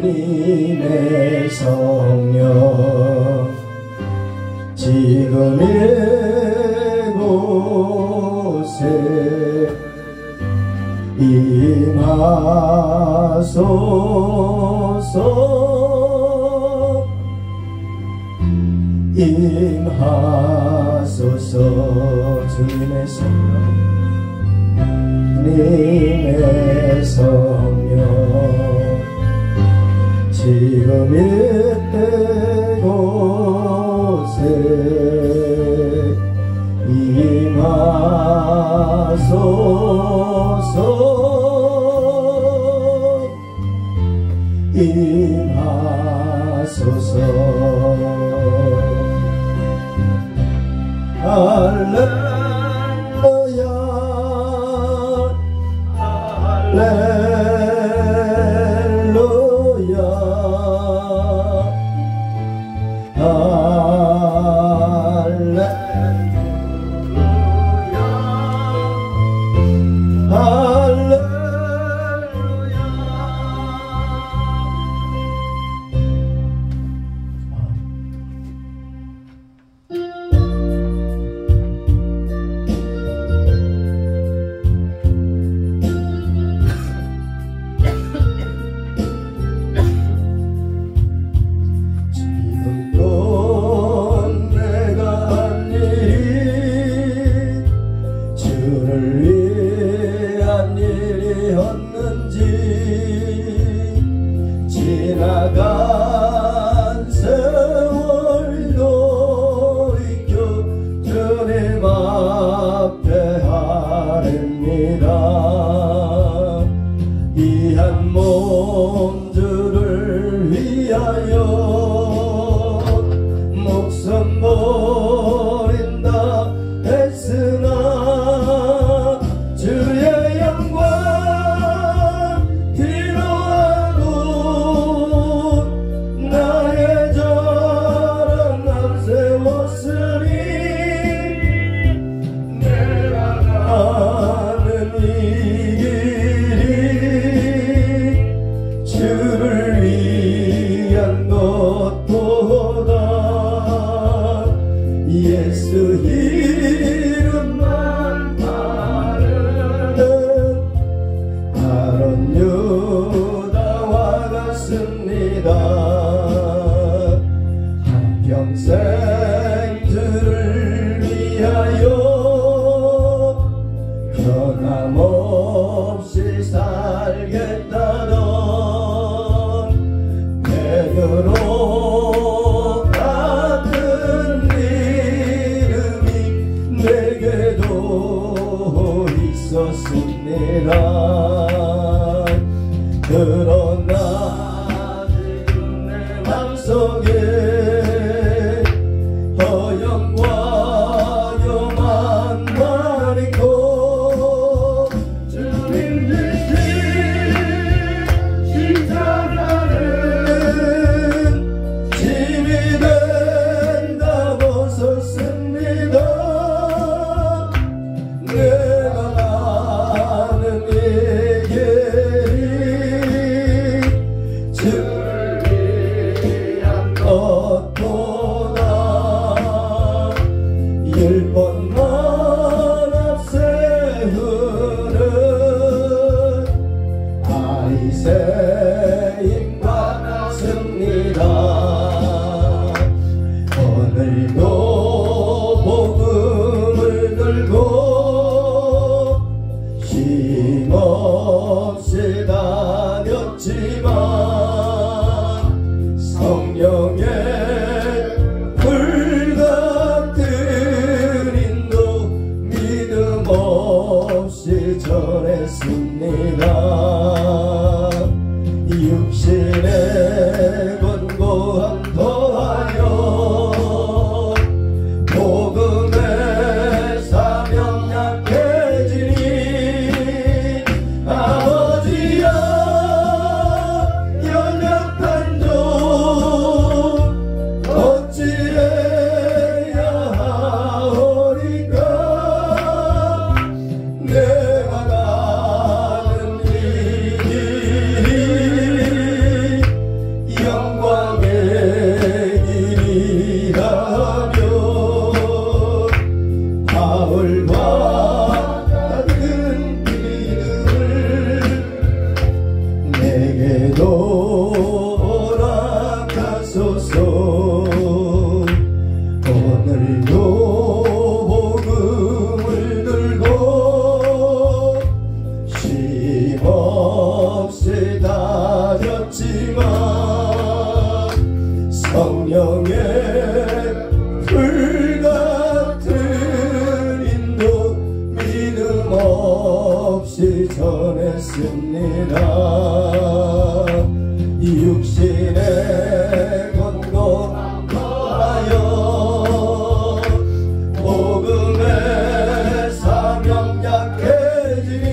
주님의 성령 지금 이곳에 임하소서 임하소서. 주님의 성령 주님의 성령 지금 이곳에 임하소서 임하소서. 할렐루야 할렐루야 할렐루야. 지나간 세월도 잊고 주님 앞에 하렵니다. 이 한 몸주를 위하여 목숨 버린다 했으나 주의 영광 예수 이름만 바르는 아론 유다와 같습니다. 한평생 주를 위하여 변함없이 살겠다던 베드로 같은 내게도 있었습니다. 그러나 지금 내 맘속에 허영과 교만만 있고 주님 대신 십자가는 짐이 된다고 썼습니다. 내가 아는 이 길이 주를 위한 것보다 10번만 앞세우는 아리새인과 같습니다. 오늘도 복음을 들고 힘없이 다녔지만 성령의 불같은 인도 믿음 없이 전했습니다. 육신의 권고함 더하여 복음의 사명 약해지니 아버지여 연약한 종 내게도 허락하소서. 오늘도 복음을 들고 쉼없이 다녔지만 성령의 불같은 인도 믿음 없이 전했습니다. 육신의 권고하여 복음의 사명 약해지니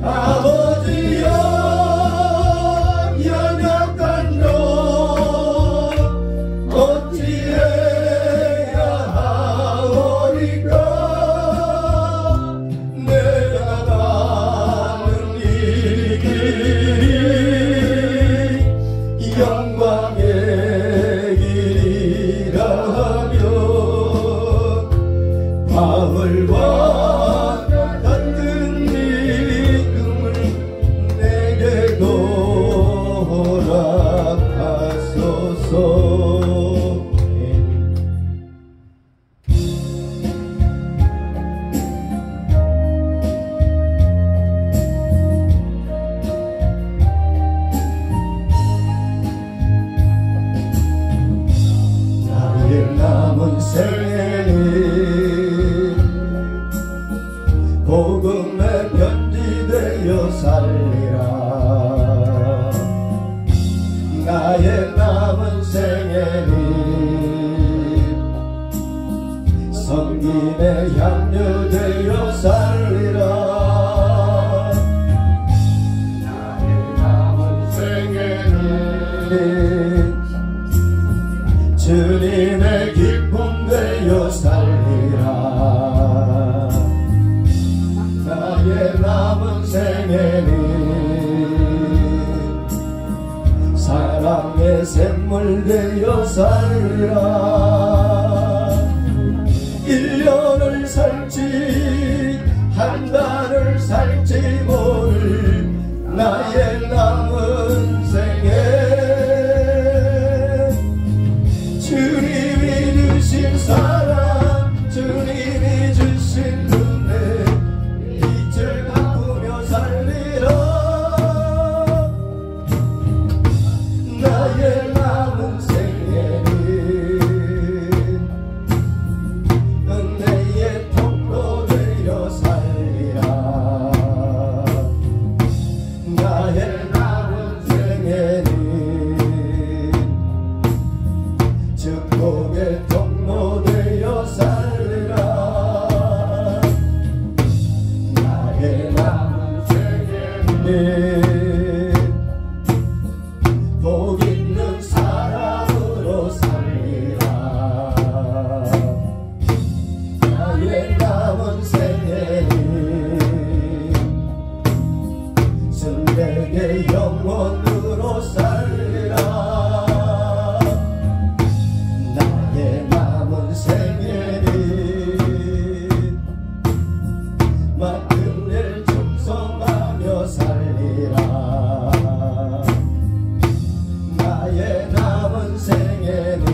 아버지여 연약한 종 어찌해야 하오리까. 내가 가는 이 길이 영광의 길이라 하며 바울과 같은 믿음을 내게도 허락하소서. 나의 남은 생애는 복음의 편지되어 살리라. 나의 남은 생애는 섬김의 향유되어 살리라. 나의 남은 생애는 주님의 기쁨 되어 살리라. 나의 남은 생애는 사랑의 샘물 되어 살리라. 1년을 살지 한 달을 살지 모를 나의 남은 생애 주님이 주신 사랑 주님이 주신 은혜 빛을 갚으며 살리라. 나의 남은 생애는 은혜의 통로 되어 살리라. 나의 남은 생애는 축복의 통로 되어 살리라. 나의 남은 생애는 복 있는 사람으로 살리라. 나의 남은 생애는 순백의 영혼으로 살리라. 나의 남은 생애는 맡은 일 충성하며 살리라. 나의 남은 생애는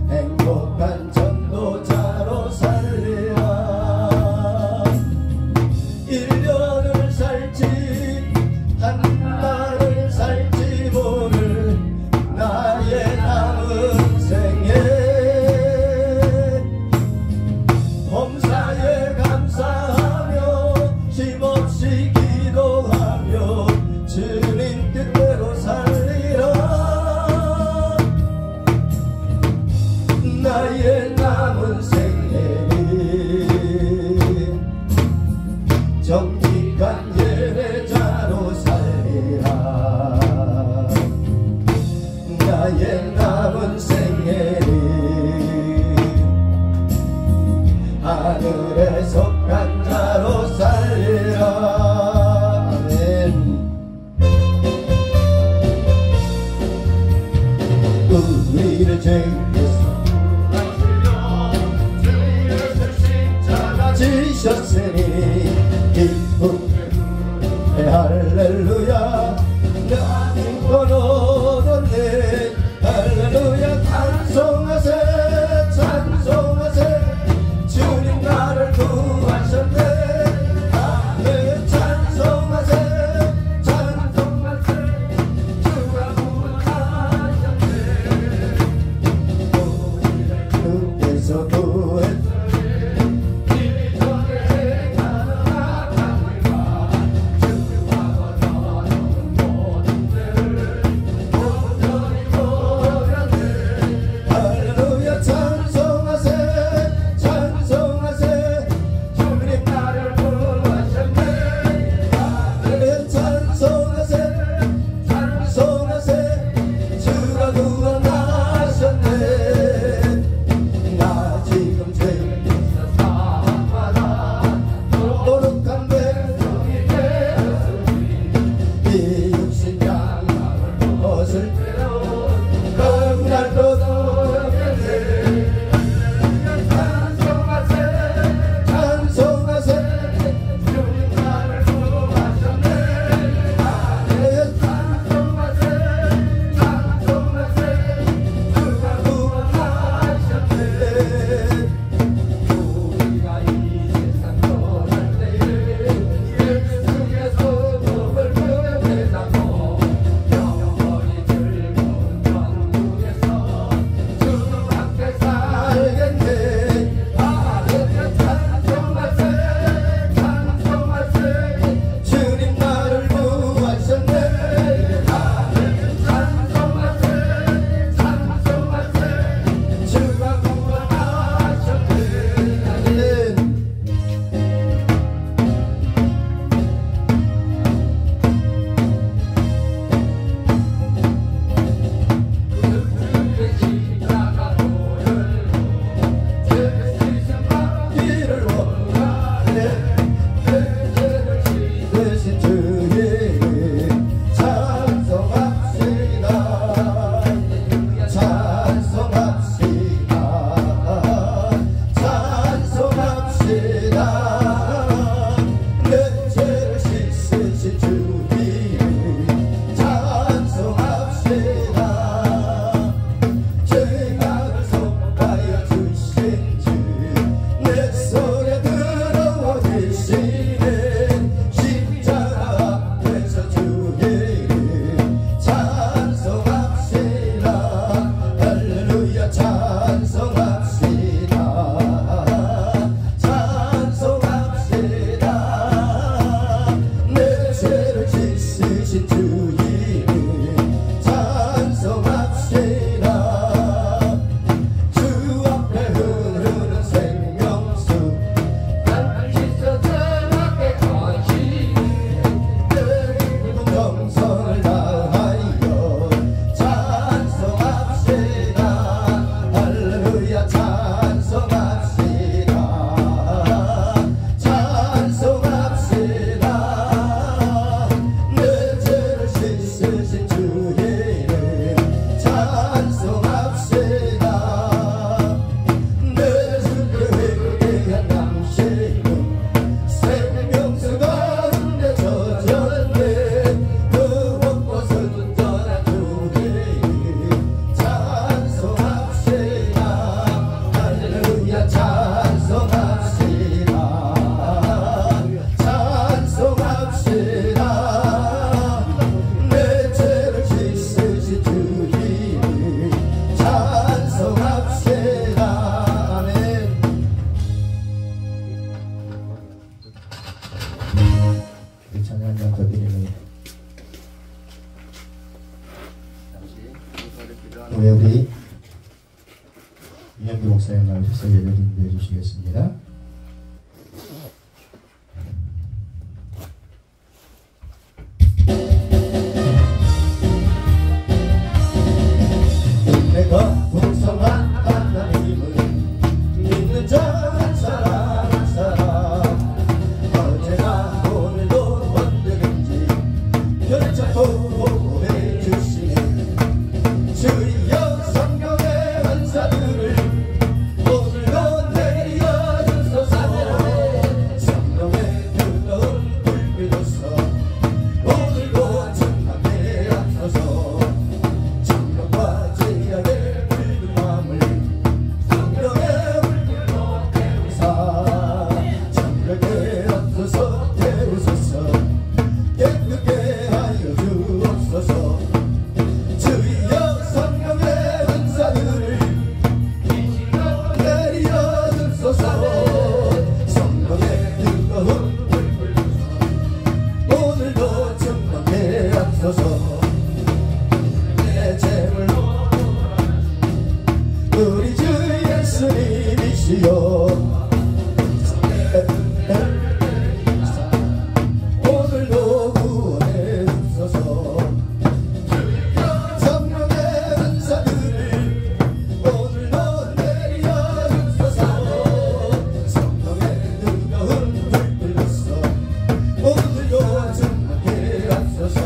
행복한 전도자로 살리라. 1년을 살지 한잔 더 드리는 우리 이현규 목사님 나오셔서 예배를 인도해 주시겠습니다. 내가 풍성한 하나님을 믿는 자 한 사람 한 사람 언제나 오늘도 언제든지 결정코 보호해 주시니 주여 성령의 은사들을 오늘도 내려 주소서 성령의 뜨거운 불빛으로서 오늘도 충만케 하소서 정령과 제약의 붉은 마음을 성령의 불길로 태우사 정령의 앞서서 태우소서 깨끗게 하여 주옵소서 주여 성령의 은사들을 내려 주소서 성령의 뜨거운 불빛으로서 오늘도 충만케 하소서 내 죄를 우리 주 예수님이시여 오늘도 구원해 주소서 성령의 은사들을 오늘도 내려 주소서 성령의 뜨거운 불빛으로서 오늘도 충만케 하소서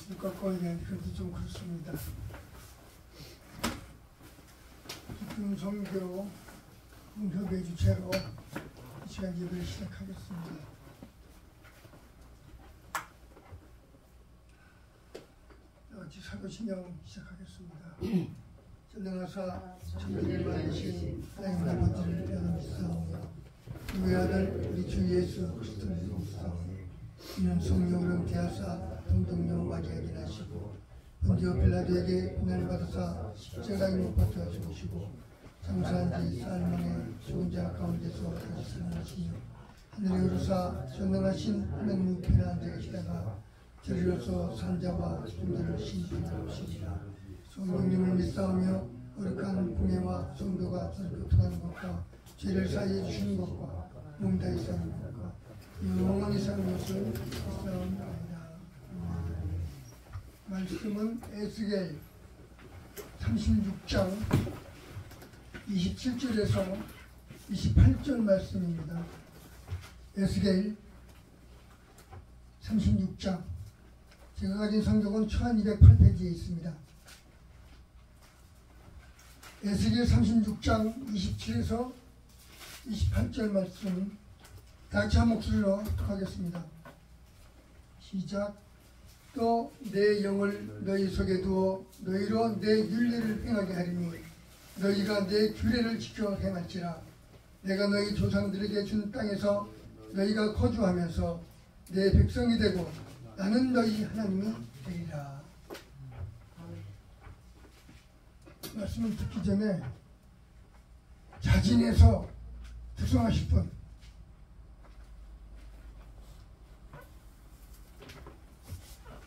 말씀 꺾어야 되는데 그래도 좀 그렇습니다. 기쁨 성교 공협의 주체로 이 시간 예배를 시작하겠습니다. 같이 사도신경 시작하겠습니다. 전능하사 천국을 만드신 하나님 아버지를 믿사오며 그의 아들 우리 주 예수 그리스도를 믿사오며 이는 성령으로 대하사 동정령 맞이하게 하시고 본디오 빌라도에게 고난을 받으사 십자가에 못 박혀 죽으시고 장사한 지 사흘 만에 죽은 자 가운데서 다시 살아나시며 하늘에 오르사 전능하신 하나님 우편에 앉아 계시다가 저리로서 산자와 죽은 신분으로 오시리라. 성령님을 믿사오며 거룩한 공예와 성도가 서로 교통하는 것과 죄를 사하여 주시는 것과 몸다이 사는 것과 영원히 사는 것을 믿사옵나이다. 말씀은 에스겔 36장 27절에서 28절 말씀입니다. 에스겔 36장 제가 가진 성경은 1208페이지에 있습니다. 에스겔 36장 27에서 28절 말씀 같이 한 목소리로 하겠습니다. 시작. 또 내 영을 너희 속에 두어 너희로 내 율례를 행하게 하리니 너희가 내 규례를 지켜 행할지라. 내가 너희 조상들에게 준 땅에서 너희가 거주하면서 내 백성이 되고 나는 너희 하나님이 되리라. 말씀을 듣기 전에 자진해서 특성하실 분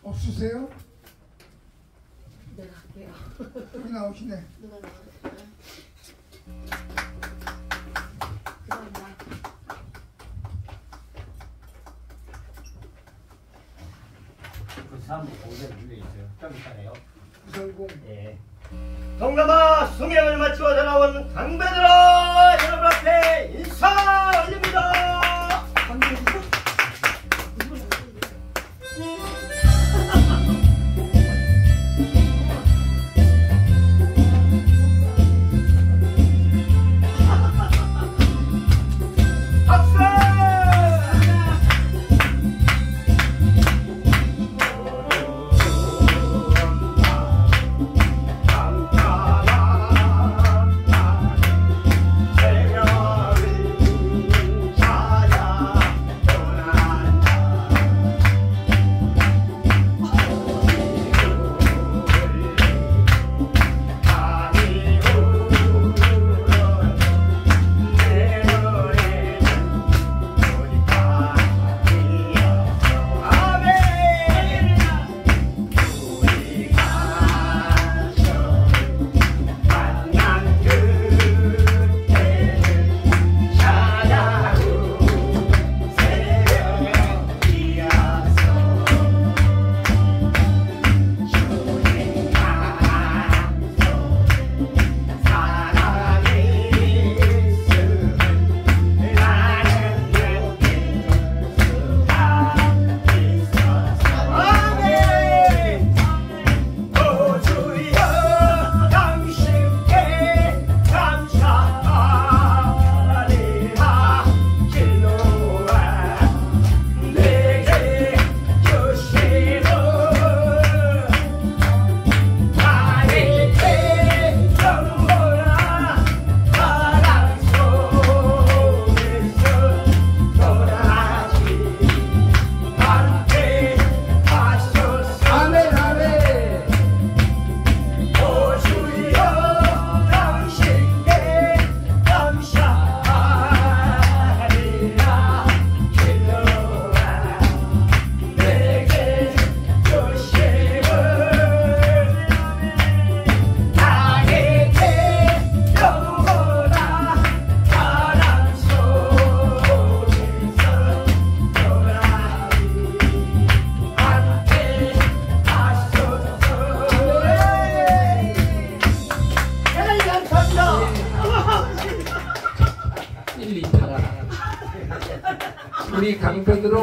없으세요? 내가 할게요. 여기 나오시네. 누가 나왔어요? 그럼 나. 그 사람도 공부에 물려 있어요. 좀 이따 해요. 구성공. 예. 동남아 송영을 마치고 돌아온 강배들아 여러분 앞에 인사 올립니다.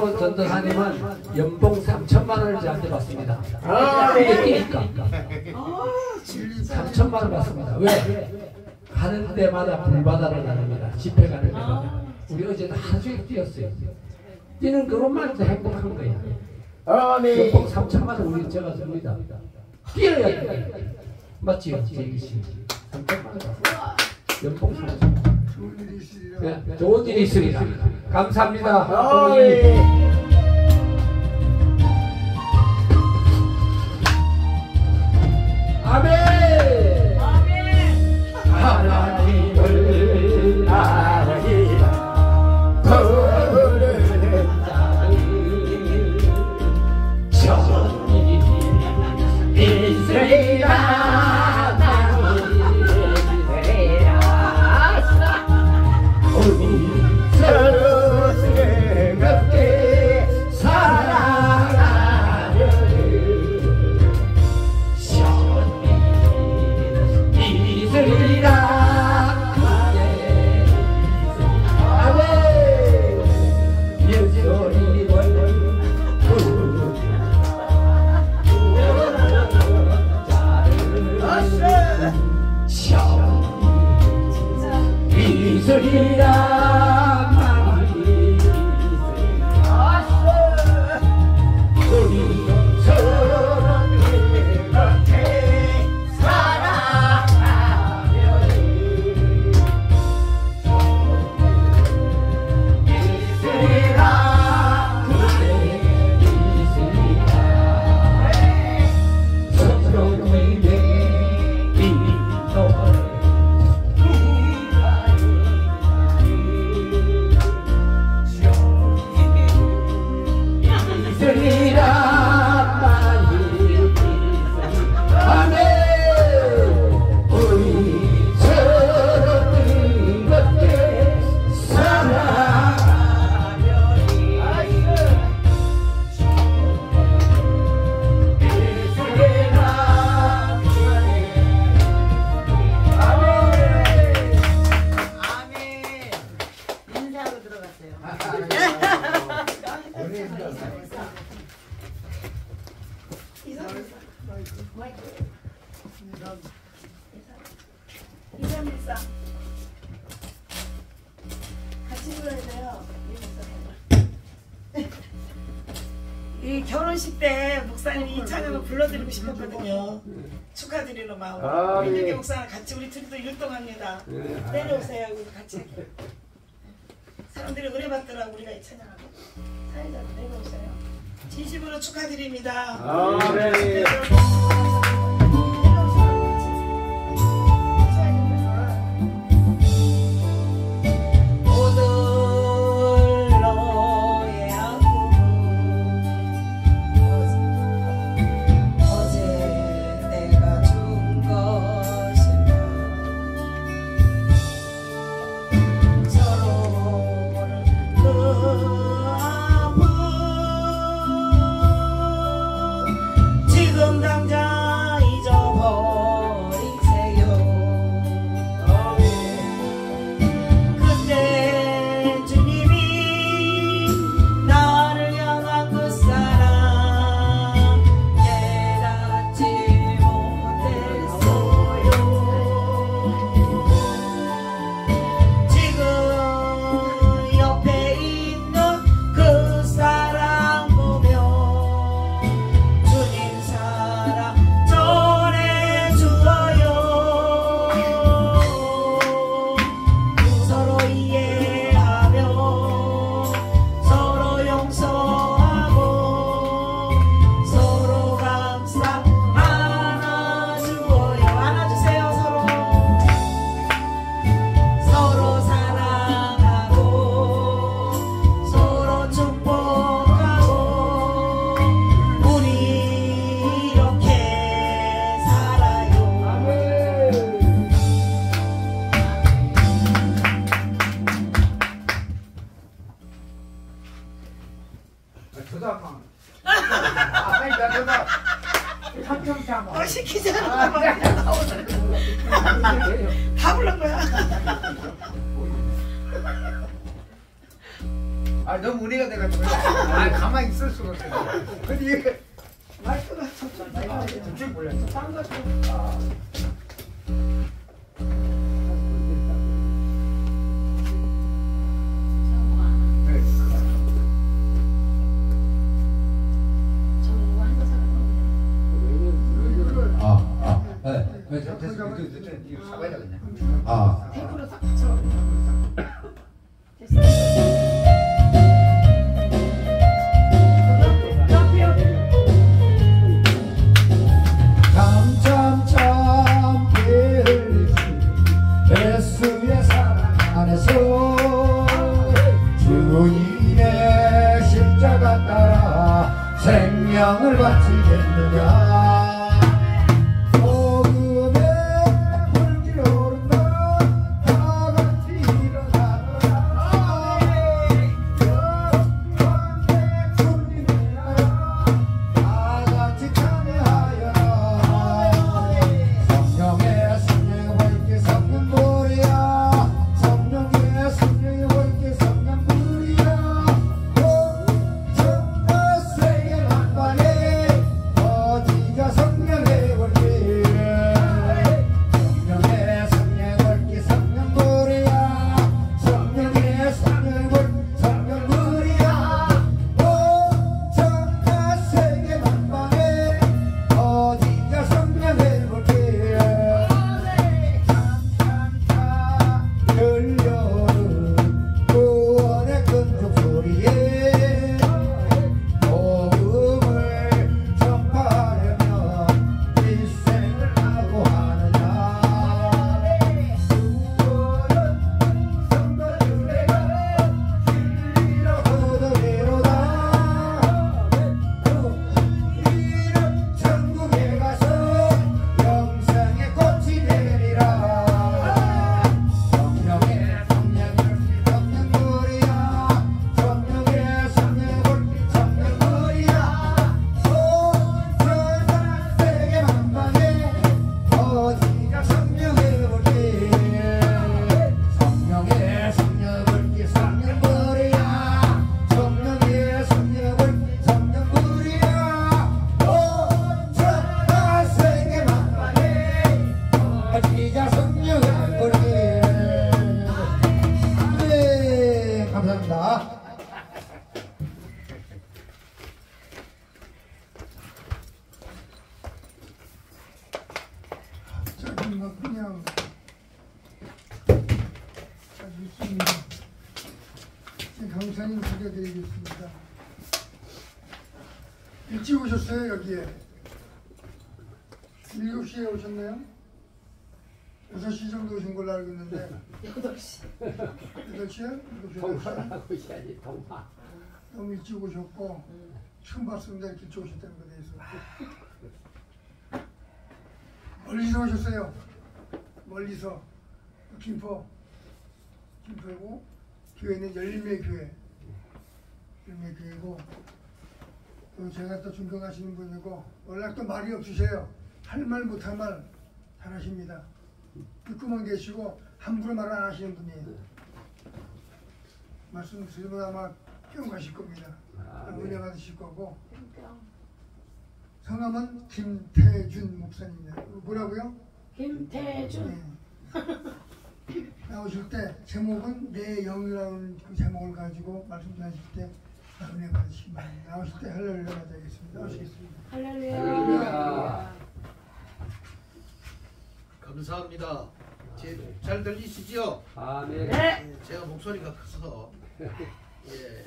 박종호 전도사님은 연봉 3천만 원을 저한테 받습니다. 네. 뛰니까 3천만 원 받습니다. 왜? 가는 데마다 불바다를 나눕니다. 집회 가는 데마다. 우리 어제도 하루 종일 뛰었어요. 뛰는 그것만 해도 행복한 거야. 연봉 3천만 원 우리 제가 줍니다. 뛰어야 돼. 맞지요? 제기씨 3천만 원 받습니다. 연봉 3천만 원. 좋은 일이 있으리라. 네, 좋은 일이 있으리라. 감사합니다. 아멘. 하나님을 알아이라 부르는 자를 정이 있으리라. 서로 즐겁게 살아가려는 시원히 있으리라. 아멘. 예수님을 부르는 자를 시원히 있으리라. 이사입니다. 같이 불러야 돼요. 이 결혼식 때 목사님이 이 찬양을 불러드리고 싶었거든요. 축하드리는 마음으로. 민규 목사랑 같이 우리 둘이도 율동합니다. 내려오세요. 여기 같이. 사람들이 의뢰받더라고 우리가 이 찬양하고. 사회자도 내려오세요. 진심으로 축하드립니다. 네. 지금 당장 잊어버리세요. 그때 주님이 나를 향한 그 사랑 깨닫지 못했어요. 지금 옆에 있는 그 사랑 보며 주님 사랑 전해주어요. 서로 이해하며 서로 용서하고 서로 감싸 안아주어요. 안아주세요. 서로 사랑하고 서로 축복하고 우리 이렇게 살아요. 시키잖아. 다 불른 거야. 아 너무 은혜가 돼가지고 아 가만히 있을 수가 없어요. 근데 이게 마이크가 저쪽 마이크가 저쪽이 몰라요. 딴거 네. 이거 잡아야 되겠네. 테이프로 딱 붙여. 참참참 피 흘리시 예수의 사랑 안에서 주님의 십자가 따라 생명을 바치겠느냐. 복음의 불길 오른다 다 같이 일어나노라. 영광의 주님을 알아 다 같이 참여하여라. 성령의 성령의 활기 성령불이야. 성령의 성령의 활기 성령불이야. 정말 세계 만방에 어디가 성령의 활기. 성령의 성령의 활기 성령불이야. 성령의 성령의 활기 성령불이야. 정말 세계 만방에 어디가 성령의 활기. 들려오는 구원의 큰 종소리에 복음을 전파하려면 일생을 각오하느냐. 구원은 성도들에게 진리로 얻으리로다. 우리는 천국에 가서 영생의 꽃이 되리라. 성령의 성령을 성령불이야. 성령의 성령을 성령불이야. 온 천하 세계 만방에 어디가 성령의 불길. 성령의 성령불길 성령불이야. 성령의 성령불 성령불이야. 온 천하 세계 만방에 어디가 성령의 불길. 네, 감사합니다. 저기 뭐 그냥 잘 있습니다. 제 강사님 소개드리겠습니다. 일찍 오셨어요 여기에? 7시에 오셨나요? 6시 정도 오신 걸로 알고 있는데 8시. 8시에? 7시, 8시? 통화하고 있어야지 통화. 너무 일찍 오셨고 처음 봤습니다. 이렇게 일찍 오셨다는 것에 대해서. 멀리서 오셨어요. 멀리서 김포고 교회는 열림의 교회. 열림의 교회고 또 제가 또 존경하시는 분이고 워낙 또 말이 없으세요. 할 말 못할 말 잘하십니다. 듣고만 계시고 함부로 말 안 하시는 분이에요. 말씀 드리면 아마 깨어 가실 겁니다. 은혜 받으실 거고. 성함은 김태준 목사님입니다. 뭐라고요? 김태준. 네. 나오실 때 제목은 내 영이라는 그 제목을 가지고 말씀 전하실 때 은혜 받으시기 바랍니다. 나오실 때 할렐루야 맞아야겠습니다. 나오시겠습니다. 할렐루야. 감사합니다. 잘 들리시지요? 아멘. 네. 제가 목소리가 커서 예.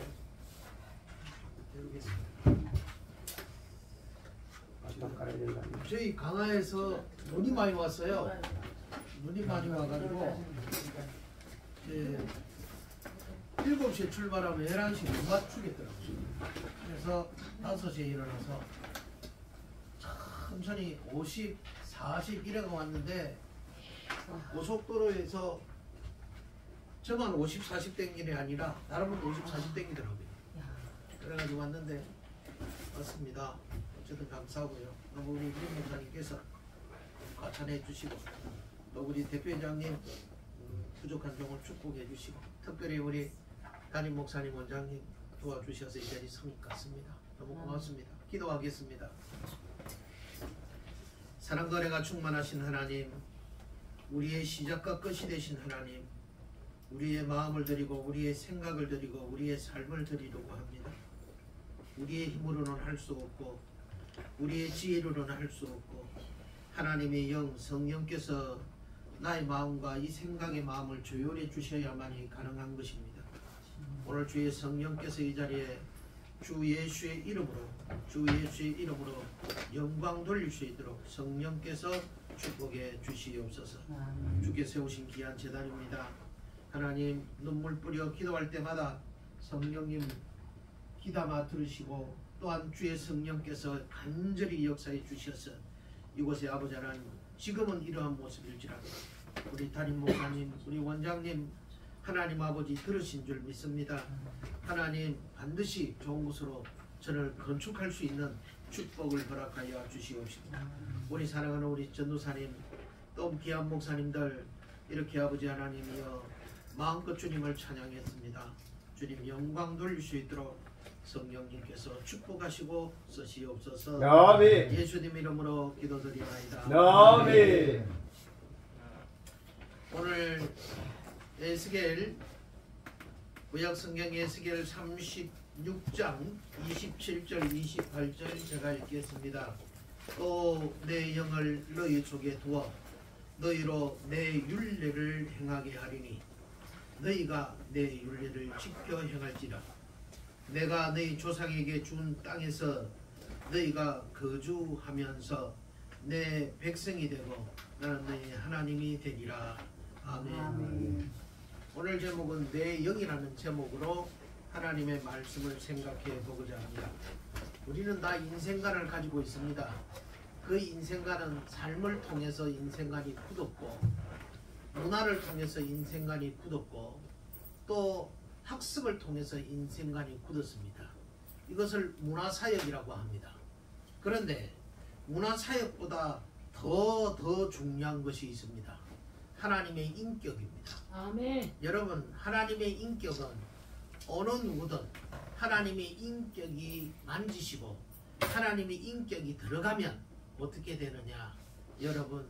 배우겠습니다. 저희 강화에서 눈이 많이 왔어요. 눈이 많이 와가지고 7시에 출발하면 11시에 못 맞추겠더라고요. 그래서 5시에 일어나서 천천히 50, 40 이래가 왔는데 고속도로에서 저만 50, 40 땡기는 게 아니라 다른 분도 50, 40 땡기더라고요. 그래가지고 왔는데 왔습니다. 어쨌든 감사하고요. 너무 우리 김 목사님께서 과찬해 주시고 또 우리 대표회장님 부족한 종을 축복해 주시고 특별히 우리 담임 목사님, 원장님 도와주셔서 이 자리 성의 같습니다. 너무 고맙습니다. 기도하겠습니다. 사랑과 은혜가 충만하신 하나님, 우리의 시작과 끝이 되신 하나님, 우리의 마음을 드리고 우리의 생각을 드리고 우리의 삶을 드리려고 합니다. 우리의 힘으로는 할 수 없고 우리의 지혜로는 할 수 없고 하나님의 영 성령께서 나의 마음과 이 생각의 마음을 조율해 주셔야만이 가능한 것입니다. 오늘 주의 성령께서 이 자리에 주 예수의 이름으로 영광 돌릴 수 있도록 성령께서 축복해 주시옵소서. 주께 세우신 귀한 제단입니다. 하나님, 눈물 뿌려 기도할 때마다 성령님 귀담아 들으시고 또한 주의 성령께서 간절히 역사해 주셔서 이곳에 아버지 하나님, 지금은 이러한 모습일지라도 우리 담임 목사님, 우리 원장님 하나님 아버지 들으신 줄 믿습니다. 하나님, 반드시 좋은 곳으로 저를 건축할 수 있는 축복을 허락하여 주시옵시고, 우리 사랑하는 우리 전도사님 또 귀한 목사님들 이렇게 아버지 하나님이여 마음껏 주님을 찬양했습니다. 주님 영광 돌릴 수 있도록 성령님께서 축복하시고 쓰시옵소서. 아멘. 예수님 이름으로 기도드리나이다. 아멘. 오늘 에스겔 구약성경 에스겔 36장 27절 28절 제가 읽겠습니다. 또 내 영을 너희 속에 두어 너희로 내 율례를 행하게 하리니 너희가 내 율례를 지켜 행할지라. 내가 너희 조상에게 준 땅에서 너희가 거주하면서 내 백성이 되고 나는 너희 하나님이 되리라. 아멘. 오늘 제목은 내 영이라는 제목으로 하나님의 말씀을 생각해 보고자 합니다. 우리는 다 인생관을 가지고 있습니다. 그 인생관은 삶을 통해서 인생관이 굳었고 문화를 통해서 인생관이 굳었고 또 학습을 통해서 인생관이 굳었습니다. 이것을 문화사역이라고 합니다. 그런데 문화사역보다 더 중요한 것이 있습니다. 하나님의 인격입니다. 아멘. 여러분, 하나님의 인격은 어느 누구든 하나님의 인격이 만지시고 하나님의 인격이 들어가면 어떻게 되느냐. 여러분,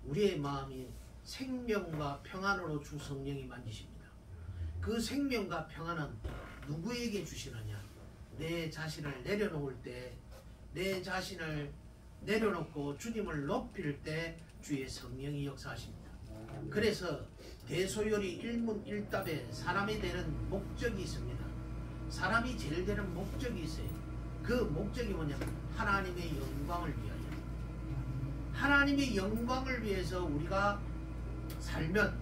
우리의 마음이 생명과 평안으로 주 성령이 만지십니다. 그 생명과 평안은 누구에게 주시느냐. 내 자신을 내려놓을 때, 내 자신을 내려놓고 주님을 높일 때 주의 성령이 역사하십니다. 그래서 대소요리 1문1답에 사람이 되는 목적이 있습니다. 사람이 제일 되는 목적이 있어요. 그 목적이 뭐냐면 하나님의 영광을 위하여. 하나님의 영광을 위해서 우리가 살면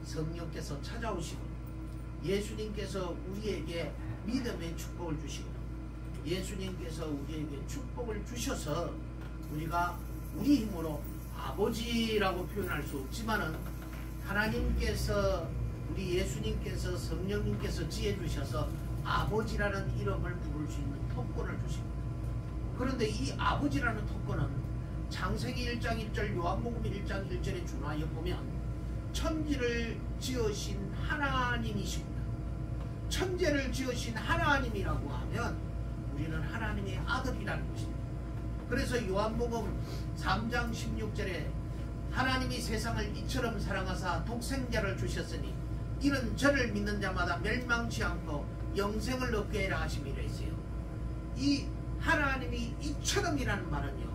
성령께서 찾아오시고 예수님께서 우리에게 믿음의 축복을 주시고 예수님께서 우리에게 축복을 주셔서 우리가 우리 힘으로 아버지라고 표현할 수 없지만은 하나님께서 우리 예수님께서 성령님께서 지혜 주셔서 아버지라는 이름을 부를 수 있는 특권을 주십니다. 그런데 이 아버지라는 특권은 창세기 1장 1절 요한복음 1장 1절에 준하여 보면 천지를 지으신 하나님이십니다. 천지를 지으신 하나님이라고 하면 우리는 하나님의 아들이라는 것입니다. 그래서 요한복음 3장 16절에 하나님이 세상을 이처럼 사랑하사 독생자를 주셨으니 이는 저를 믿는 자마다 멸망치 않고 영생을 얻게 하라 하심이라 했어요. 이 하나님이 이처럼이라는 말은요,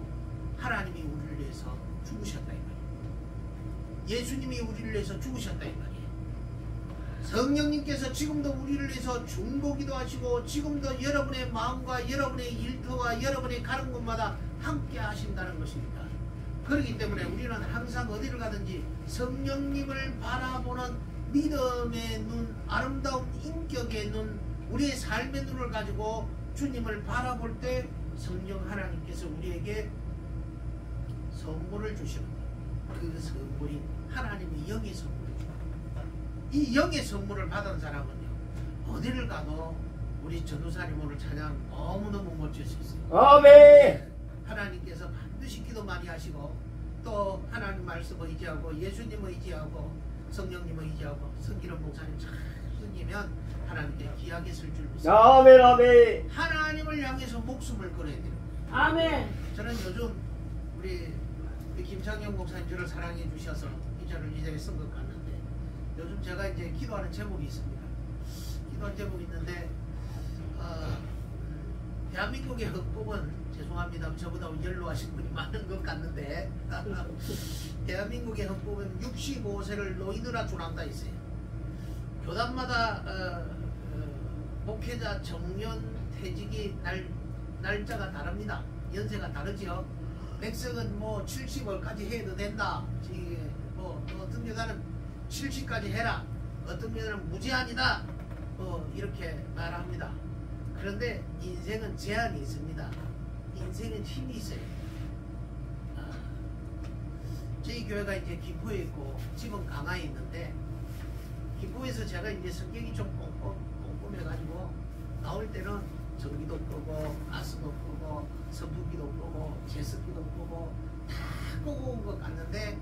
하나님이 우리를 위해서 죽으셨다 이 말이에요. 예수님이 우리를 위해서 죽으셨다 이 말이에요. 성령님께서 지금도 우리를 위해서 중보기도 하시고 지금도 여러분의 마음과 여러분의 일터와 여러분의 가는 곳마다 함께 하신다는 것입니다. 그렇기 때문에 우리는 항상 어디를 가든지 성령님을 바라보는 믿음의 눈, 아름다운 인격의 눈, 우리의 삶의 눈을 가지고 주님을 바라볼 때 성령 하나님께서 우리에게 선물을 주십니다. 그 선물이 하나님의 영의 선물이죠. 이 영의 선물을 받은 사람은요, 어디를 가도 우리 전도사님 오늘 찬양 너무너무 멋질 수 있어요. 아멘. 하나님께서 반드시 기도 많이 하시고 또 하나님 말씀 의지하고 예수님 의지하고 성령님 의지하고 성기름 목사님 잘 섬기면 하나님께 귀하게 쓸 줄 믿습니다. 아멘 아멘. 하나님을 향해서 목숨을 걸어야 돼요. 아멘. 저는 요즘 우리 김창영 목사님 저를 사랑해 주셔서 이 자를 이 자리에 쓴 것 같는데, 요즘 제가 이제 기도하는 제목이 있습니다. 기도하는 제목이 있는데 대한민국의 헌법은, 죄송합니다, 저보다 연로하신 분이 많은 것 같는데 대한민국의 헌법은 65세를 노인으로 준한다 있어요. 교단마다 목회자 정년 퇴직이 날짜가 다릅니다. 연세가 다르지요. 백성은 뭐 70월까지 해도 된다. 뭐 어떤 교단은 70까지 해라. 어떤 교단은 무제한이다. 이렇게 말합니다. 그런데 인생은 제한이 있습니다. 인생은 힘이 있어요. 저희 교회가 이제 김포에 있고 집은 강화에 있는데, 김포에서 제가 이제 성격이 좀 꼼꼼해가지고 나올 때는 전기도 끄고 가스도 끄고 선풍기도 끄고 제습기도 끄고 다 끄고 온 것 같는데,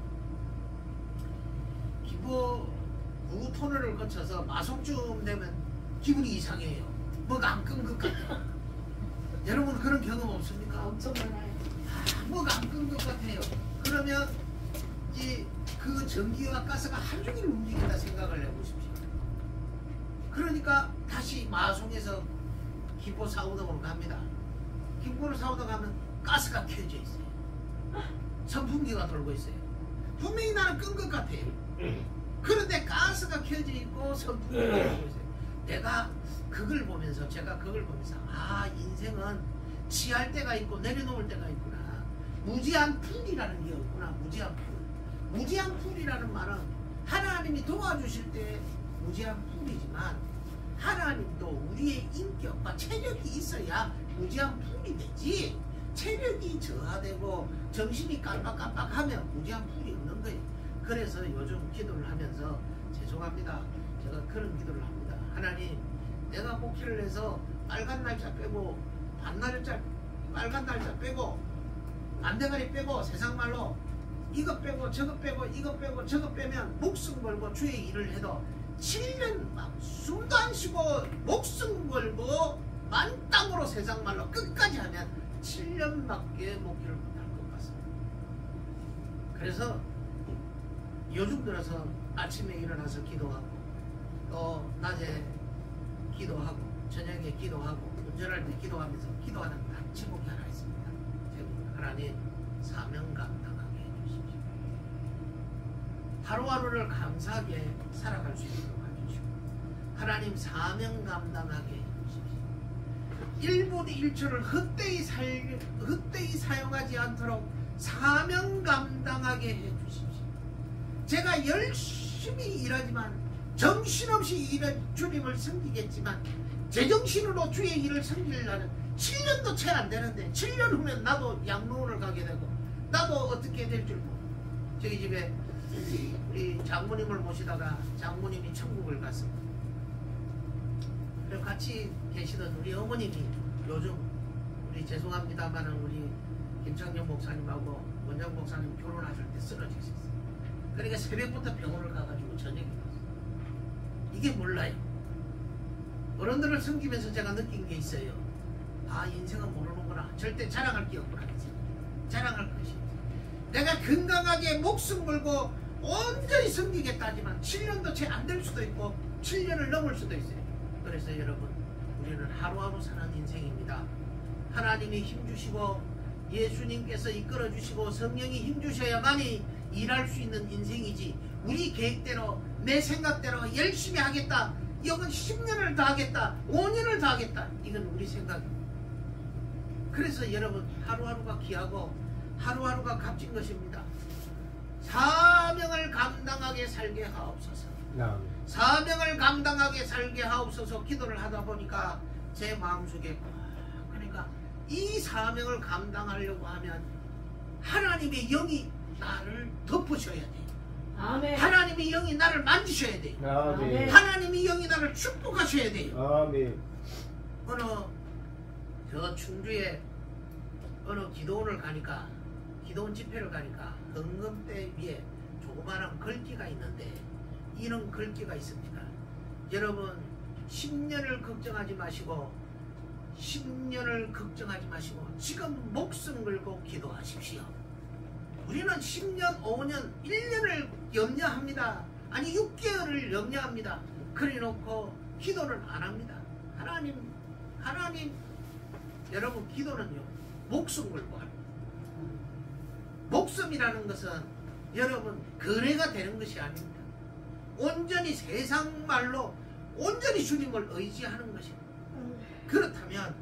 김포 구토너를 거쳐서 마송쯤 되면 기분이 이상해요. 뭐가 안 끈 것 같아요. 여러분 그런 경험 없습니까? 엄청 많아요. 뭐가 안 끈 것 같아요. 그러면 그 전기와 가스가 하루 종일 움직인다 생각을 해보십시오. 그러니까 다시 마송에서 김포 사우동으로 갑니다. 김포를 사우동 가면 가스가 켜져 있어요. 선풍기가 돌고 있어요. 분명히 나는 끈 것 같아요. 그런데 가스가 켜져 있고 선풍기가 돌고 있어요. 제가 그걸 보면서 인생은 취할 때가 있고 내려놓을 때가 있구나. 무제한 풀이라는 게 없구나. 무제한 풀. 무제한 풀이라는 말은 하나님이 도와주실 때 무제한 풀이지만, 하나님도 우리의 인격과 체력이 있어야 무제한 풀이 되지, 체력이 저하되고 정신이 깜빡깜빡하면 무제한 풀이 없는 거예요. 그래서 요즘 기도를 하면서, 죄송합니다, 제가 그런 기도를 합니다. 하나님, 내가 목회를 해서 빨간 날짜 빼고 빨간 날짜 빼고 안대가리 빼고, 세상말로 이거 빼고 저거 빼고 이거 빼고 저거 빼면 목숨 걸고 주의 일을 해도 7년 막 숨도 안 쉬고 목숨 걸고 만땅으로 세상말로 끝까지 하면 7년밖에 목회를 못할 것 같습니다. 그래서 요즘 들어서 아침에 일어나서 기도하고, 또 낮에 기도하고, 저녁에 기도하고, 운전할 때 기도하면서 기도하는 딱 제목이 하나 있습니다. 제목, 하나님 사명 감당하게 해주십시오. 하루하루를 감사하게 살아갈 수 있도록 해주시고, 하나님 사명 감당하게 해주십시오. 1분 1초를 헛되이 사용하지 않도록 사명 감당하게 해주십시오. 제가 열심히 일하지만, 정신없이 주님을 섬기겠지만, 제정신으로 주의 일을 섬기려면 7년도 채 안 되는데, 7년 후면 나도 양로원을 가게 되고 나도 어떻게 될 줄 모르고. 저희 집에 우리 장모님을 모시다가 장모님이 천국을 갔습니다. 그리고 같이 계시던 우리 어머님이 요즘, 우리 죄송합니다만 우리 김창영 목사님하고 원장 목사님 결혼하실 때 쓰러지셨어요. 그러니까 새벽부터 병원을 가가지고 저녁에 갔어요. 이게 몰라요. 어른들을 섬기면서 제가 느낀 게 있어요. 인생은 모르는구나. 절대 자랑할 게 없구나. 자랑할 것이. 내가 건강하게 목숨 걸고 온전히 섬기겠다지만 7년도 채 안 될 수도 있고 7년을 넘을 수도 있어요. 그래서 여러분, 우리는 하루하루 사는 인생입니다. 하나님이 힘주시고 예수님께서 이끌어주시고 성령이 힘주셔야만이 일할 수 있는 인생이지, 우리 계획대로 내 생각대로 열심히 하겠다, 이건 10년을 더 하겠다, 5년을 더 하겠다, 이건 우리 생각입니다. 그래서 여러분, 하루하루가 귀하고 하루하루가 값진 것입니다. 사명을 감당하게 살게 하옵소서. 사명을 감당하게 살게 하옵소서. 기도를 하다 보니까 제 마음속에, 그러니까 이 사명을 감당하려고 하면 하나님의 영이 나를 덮으셔야 돼요. 아멘. 하나님의 영이 나를 만지셔야 돼요. 아멘. 하나님의 영이 나를 축복하셔야 돼요. 아멘. 어느 저 충주에 어느 기도원을 가니까, 기도원 집회를 가니까 헌금대 위에 조그마한 글귀가 있는데, 이런 글귀가 있습니다. 여러분, 10년을 걱정하지 마시고 10년을 걱정하지 마시고 지금 목숨 걸고 기도하십시오. 우리는 10년, 5년, 1년을 염려합니다. 아니 6개월을 염려합니다. 그래 놓고 기도를 안 합니다. 하나님, 여러분 기도는요 목숨 걸고 합니다. 목숨이라는 것은 여러분 거래가 되는 것이 아닙니다. 온전히 세상 말로 온전히 주님을 의지하는 것입니다. 그렇다면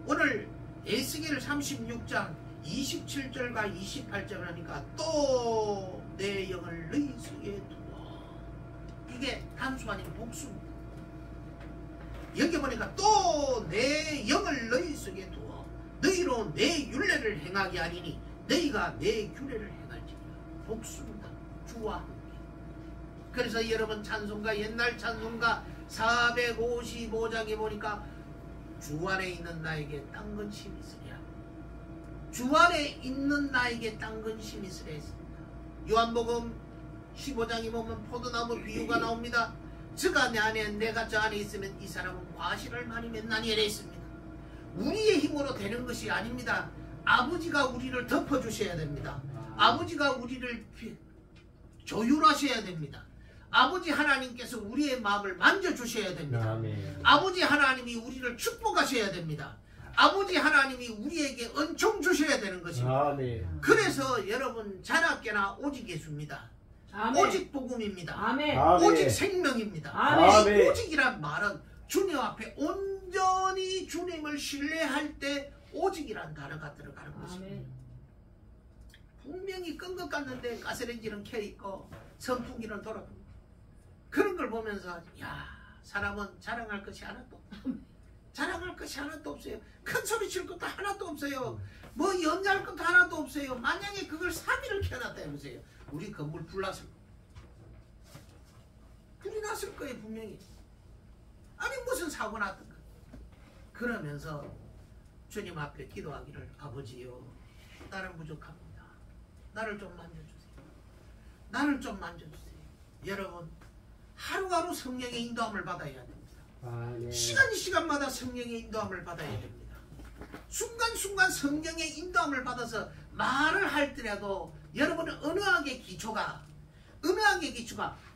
오늘 에스겔 36장 27절과 28절 하니까 또 내 영을 너희 속에 두어, 이게 단순한 목숨입니다. 여기 보니까 또 내 영을 너희 속에 두어 너희로 내 율례를 행하게 하리니 너희가 내 규례를 행할지니라. 복수입니다. 주와 함께. 그래서 여러분 찬송가, 옛날 찬송가 455장에 보니까 주 안에 있는 나에게 딴 근심이 있으랴. 주 안에 있는 나에게 딴 근심이 있으랴 했습니다. 요한복음 15장에 보면 포도나무 비유가 나옵니다. 저가 내 안에 내가 저 안에 있으면 이 사람은 과실을 많이 맺나니 이래 있습니다. 우리의 힘으로 되는 것이 아닙니다. 아버지가 우리를 덮어주셔야 됩니다. 아버지가 우리를 조율하셔야 됩니다. 아버지 하나님께서 우리의 마음을 만져주셔야 됩니다. 아멘. 아버지 하나님이 우리를 축복하셔야 됩니다. 아버지 하나님이 우리에게 은총 주셔야 되는 것입니다. 아멘. 그래서 여러분 자나깨나 오직 예수입니다. 아멘. 오직 복음입니다. 아멘. 아멘. 오직 생명입니다. 아멘. 오직이란 말은 주님 앞에 온전히 주님을 신뢰할 때 오직이란 단어가 들어가는 것입니다. 아멘. 분명히 끈 것 같는데 가스레인지는 켜있고 선풍기는 돌아갑니다. 그런 걸 보면서 야, 사람은 자랑할 것이 하나도 없다. 자랑할 것이 하나도 없어요. 큰 소리 칠 것도 하나도 없어요. 뭐 연기할 것도 하나도 없어요. 만약에 그걸 3일을 켜놨다 해보세요. 우리 건물 불났을 거예요. 불이 났을 거예요, 분명히. 아니 무슨 사고 났던가. 그러면서 주님 앞에 기도하기를, 아버지요, 나는 부족합니다. 나를 좀 만져주세요. 나를 좀 만져주세요. 여러분, 하루하루 성령의 인도함을 받아야 됩니다. 아멘. 시간마다 성령의 인도함을 받아야 됩니다. 순간순간 성령의 인도함을 받아서 말을 할 때라도 여러분은 언어학의 기초가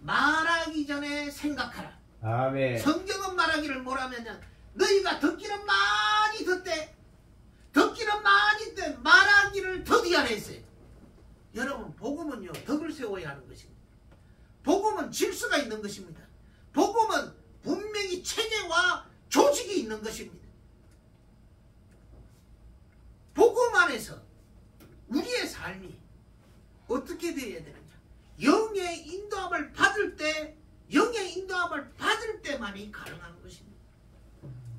말하기 전에 생각하라. 아멘. 성경은 말하기를 뭐라면은 너희가 듣기는 많이 듣되 말하기를 더디하라 했어요. 여러분, 복음은요 덕을 세워야 하는 것입니다. 복음은 질서가 있는 것입니다. 복음은 분명히 체계와 조직이 있는 것입니다. 복음 안에서 우리의 삶이 어떻게 되어야 되느냐, 영의 인도함을 받을 때만이 가능한 것입니다.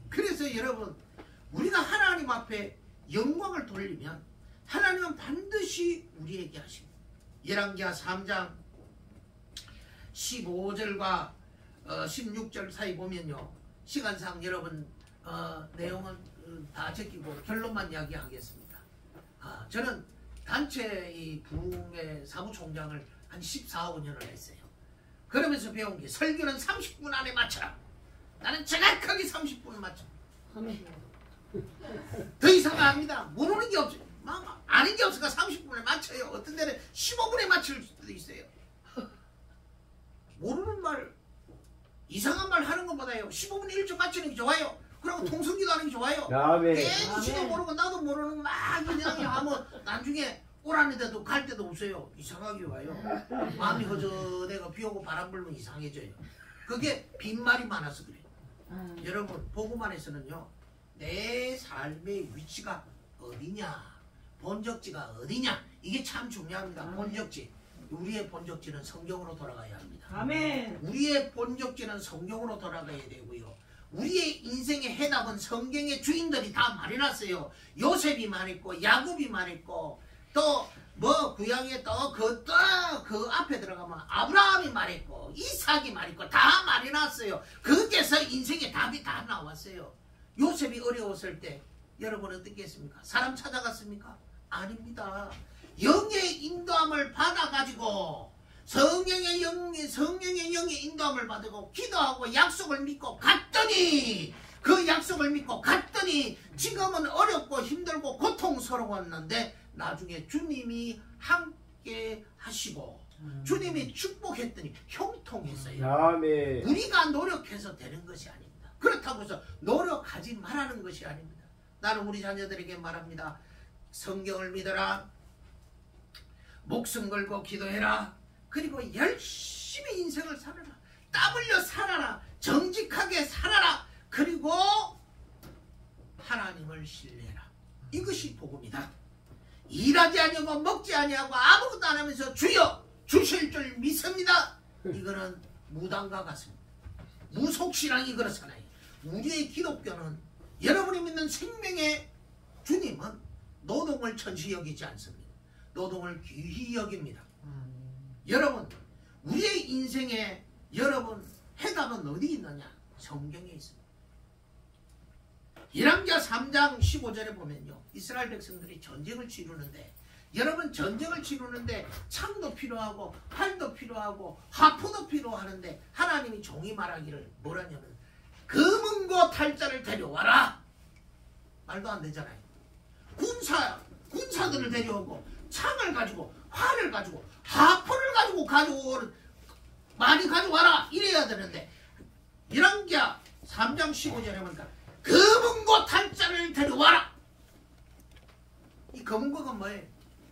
그래서 여러분, 우리가 하나님 앞에 영광을 돌리면 하나님은 반드시 우리에게 하십니다. 열왕기하 3장 15절과 16절 사이 보면요, 시간상 여러분 내용은 다 제끼고 결론만 이야기하겠습니다. 저는 단체 이 부흥의 사무총장을 한 14, 15년을 했어요. 그러면서 배운 게, 설교는 30분 안에 마쳐라. 나는 정확하게 30분을 맞춰. 아멘. 더 이상 안 합니다. 모르는 게 없어요. 아는 게 없으니까 30분을 맞춰요. 어떤 데는 15분에 맞출 수도 있어요. 모르는 말, 이상한 말 하는 것보다요 15분에 1초 맞추는 게 좋아요. 그리고 통성기도 하는 게 좋아요. 아멘. 괜히 지도 모르고 나도 모르는 막 그냥 하면 나중에 오라는데도 갈 데도 없어요. 이상하게 와요. 마음이 허전해가 비 오고 바람 불면 이상해져요. 그게 빈말이 많아서 그래요. 여러분, 복음 안에서는요, 내 삶의 위치가 어디냐, 본적지가 어디냐, 이게 참 중요합니다. 본적지. 우리의 본적지는 성경으로 돌아가야 합니다. 아멘. 우리의 본적지는 성경으로 돌아가야 되고요. 우리의 인생의 해답은 성경의 주인들이 다 말해놨어요. 요셉이 말했고, 야곱이 말했고, 또 뭐 구약에 또 그 앞에 들어가면 아브라함이 말했고, 이삭이 말했고, 다 말해놨어요. 거기에서 인생의 답이 다 나왔어요. 요셉이 어려웠을 때 여러분 어떻게 했습니까? 사람 찾아갔습니까? 아닙니다. 영의 인도함을 받아가지고 성령의 영의 인도함을 받고 기도하고 약속을 믿고 갔더니 그 약속을 믿고 갔더니 지금은 어렵고 힘들고 고통스러웠는데 나중에 주님이 함께 하시고 주님이 축복했더니 형통했어요. 아멘. 우리가 노력해서 되는 것이 아닙니다. 그렇다고 해서 노력하지 말라는 것이 아닙니다. 나는 우리 자녀들에게 말합니다. 성경을 믿어라. 목숨 걸고 기도해라. 그리고 열심히 인생을 살아라. 땀 흘려 살아라. 정직하게 살아라. 그리고 하나님을 신뢰해라. 이것이 복음이다. 일하지 아니하고 먹지 아니하고 아무것도 안 하면서 주여 주실 줄 믿습니다. 이거는 무당과 같습니다. 무속신앙이 그렇잖아요. 우리의 기독교는 여러분이 믿는 생명의 주님은 노동을 천시 여기지 않습니다. 노동을 귀히 여깁니다. 여러분 우리의 인생에 여러분 해답은 어디 있느냐? 성경에 있습니다. 열왕기하 3장 15절에 보면요. 이스라엘 백성들이 전쟁을 치르는데 여러분 전쟁을 치르는데 창도 필요하고 활도 필요하고 화포도 필요하는데 하나님이 종이 말하기를 뭐라냐면 금은고 탈자를 데려와라. 말도 안 되잖아요. 군사들을 데려오고 창을 가지고 활을 가지고 화포를 가지고 많이 가져와라 이래야 되는데 열왕기하 3장 15절에 보니까 금은고 탈자를 데려와라. 이 금은고가 뭐예요?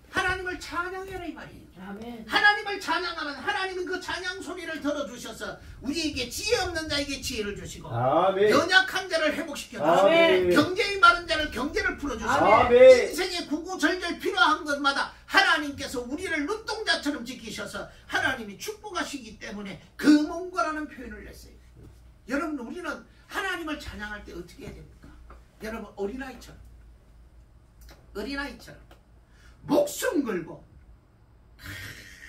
하나님을 찬양해라 이 말이에요. 아멘. 하나님을 찬양하면 하나님은 그 찬양 소리를 들어주셔서 우리에게 지혜 없는 자에게 지혜를 주시고 아멘. 연약한 자를 회복시켜 아멘. 주시고 경제에 마른 자를 경제를 풀어주시고 아멘. 인생의 구구절절 필요한 것마다 하나님께서 우리를 눈동자처럼 지키셔서 하나님이 축복하시기 때문에 금은고라는 표현을 냈어요. 여러분 우리는 하나님을 찬양할 때 어떻게 해야 됩니까? 여러분 어린아이처럼 목숨 걸고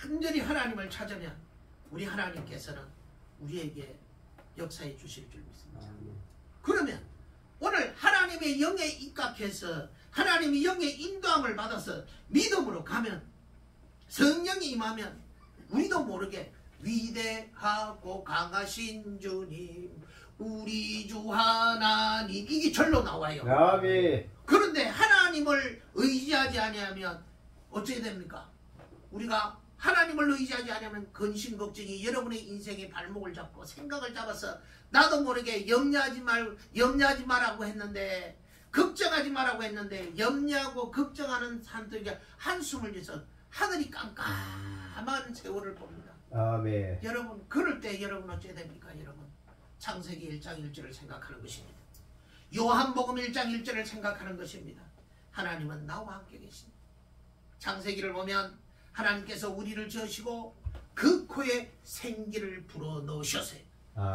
간절히 하나님을 찾으면 우리 하나님께서는 우리에게 역사해 주실 줄 믿습니다. 그러면 오늘 하나님의 영에 입각해서 하나님의 영의 인도함을 받아서 믿음으로 가면 성령이 임하면 우리도 모르게 위대하고 강하신 주님 우리 주 하나님 이게 절로 나와요. 아멘. 그런데 하나님을 의지하지 아니하면 어떻게 됩니까? 우리가 하나님을 의지하지 않으면 근심 걱정이 여러분의 인생의 발목을 잡고 생각을 잡아서 나도 모르게 염려하지 말라고 했는데 걱정하지 말라고 했는데 염려하고 걱정하는 사람들에게 한숨을 져서 하늘이 깜깜한 세월을 봅니다. 아멘. 여러분 그럴 때 여러분 어찌 됩니까? 여러분 창세기 1장 1절을 생각하는 것입니다. 요한복음 1장 1절을 생각하는 것입니다. 하나님은 나와 함께 계십니다. 창세기를 보면 하나님께서 우리를 지으시고 그 코에 생기를 불어넣으셨어요.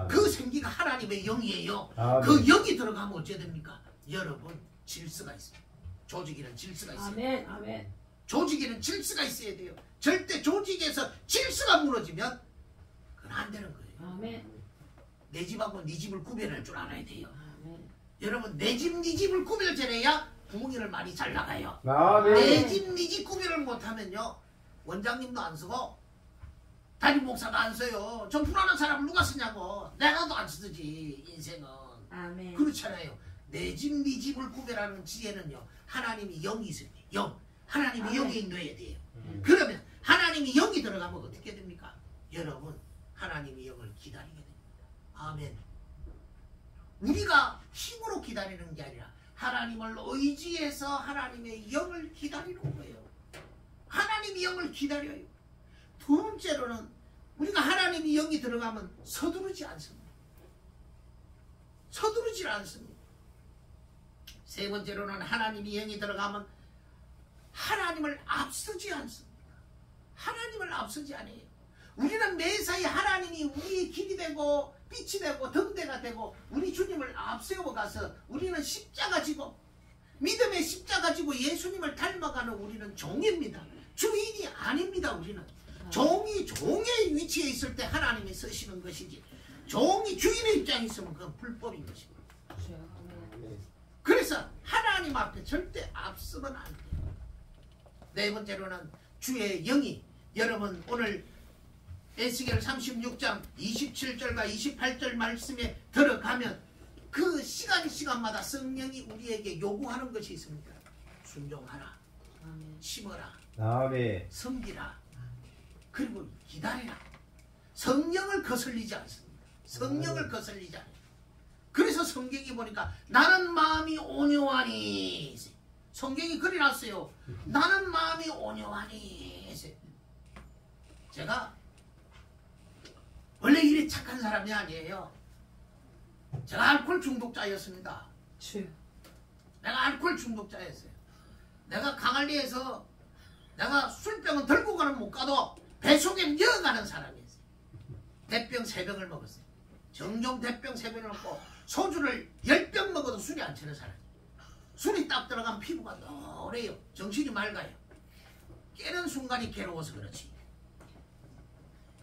그 생기가 하나님의 영이에요. 아멘. 그 영이 들어가면 어찌 됩니까? 여러분 질서가 있습니다. 조직에는 질서가 있어요. 아멘. 아멘. 조직에는 질서가 있어야 돼요. 절대 조직에서 질서가 무너지면 그건 안 되는 거예요. 아멘. 내 집하고 네 집을 구별할 줄 알아야 돼요. 아멘. 여러분 내 집 네 집을 구별해야 부흥회를 많이 잘 나가요. 아멘. 내 집 네 집 구별을 못하면요 원장님도 안 쓰고 담임 목사도 안 써요. 좀 불안한 사람을 누가 쓰냐고. 내가도 안 쓰지 인생은. 아멘. 그렇잖아요. 내 집 네 집을 구별하는 지혜는요 하나님이 영이 있습니다. 영. 하나님이 아멘. 영에 인도해야 돼요. 그러면 하나님이 영이 들어가면 어떻게 됩니까? 여러분 하나님이 영을 기다리게 됩니다. 아멘. 우리가 힘으로 기다리는 게 아니라 하나님을 의지해서 하나님의 영을 기다리는 거예요. 하나님의 영을 기다려요. 두 번째로는 우리가 하나님의 영이 들어가면 서두르지 않습니다. 서두르지 않습니다. 세 번째로는 하나님의 영이 들어가면 하나님을 앞서지 않습니다. 하나님을 앞서지 않아요. 우리는 매사에 하나님이 우리의 길이 되고 빛이 되고 등대가 되고 우리 주님을 앞세워가서 우리는 십자가 지고 믿음의 십자가 지고 예수님을 닮아가는 우리는 종입니다. 주인이 아닙니다. 우리는 종이 종의 위치에 있을 때 하나님이 쓰시는 것이지 종이 주인의 입장에 있으면 그건 불법인 것입니다. 그래서 하나님 앞에 절대 앞서면 안 돼요. 네 번째로는 주의 영이 여러분 오늘 에스겔 36장 27절과 28절 말씀에 들어가면 그 시간마다 성령이 우리에게 요구하는 것이 있습니다. 순종하라, 심어라, 아멘. 섬기라, 그리고 기다리라. 성령을 거슬리지 않습니다. 성령을 거슬리지 않아요. 그래서 성경이 보니까 나는 마음이 온유하니, 성경이 그리 났어요. 나는 마음이 온유하니. 제가 원래 이리 착한 사람이 아니에요. 제가 알코올 중독자였습니다. 내가 알코올 중독자였어요. 내가 강할리에서 내가 술병은 들고 가는 못 가도 배속에 이어가는 사람이었어요. 대병 3병을 먹었어요. 정종 대병 3병을 먹고 소주를 10병 먹어도 술이 안 치는 사람이에요. 술이 딱 들어가면 피부가 노래요. 정신이 맑아요. 깨는 순간이 괴로워서 그렇지.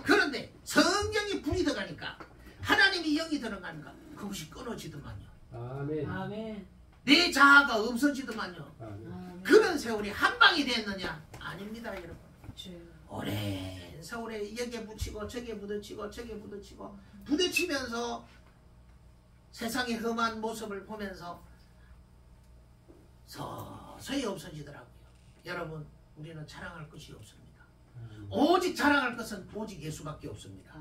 그런데 성경이 불이 들어가니까, 하나님이 영이 들어가니까 그것이 끊어지더만요. 아멘. 내 자아가 없어지더만요. 아멘. 그런 세월이 한 방이 됐느냐? 아닙니다, 여러분. 오랜 세월에 여기에 묻히고 저기에 묻어치고 저기에 묻어치고 부딪히면서 세상의 험한 모습을 보면서 서서히 없어지더라고요. 여러분, 우리는 자랑할 것이 없습니다. 오직 자랑할 것은 오직 예수밖에 없습니다.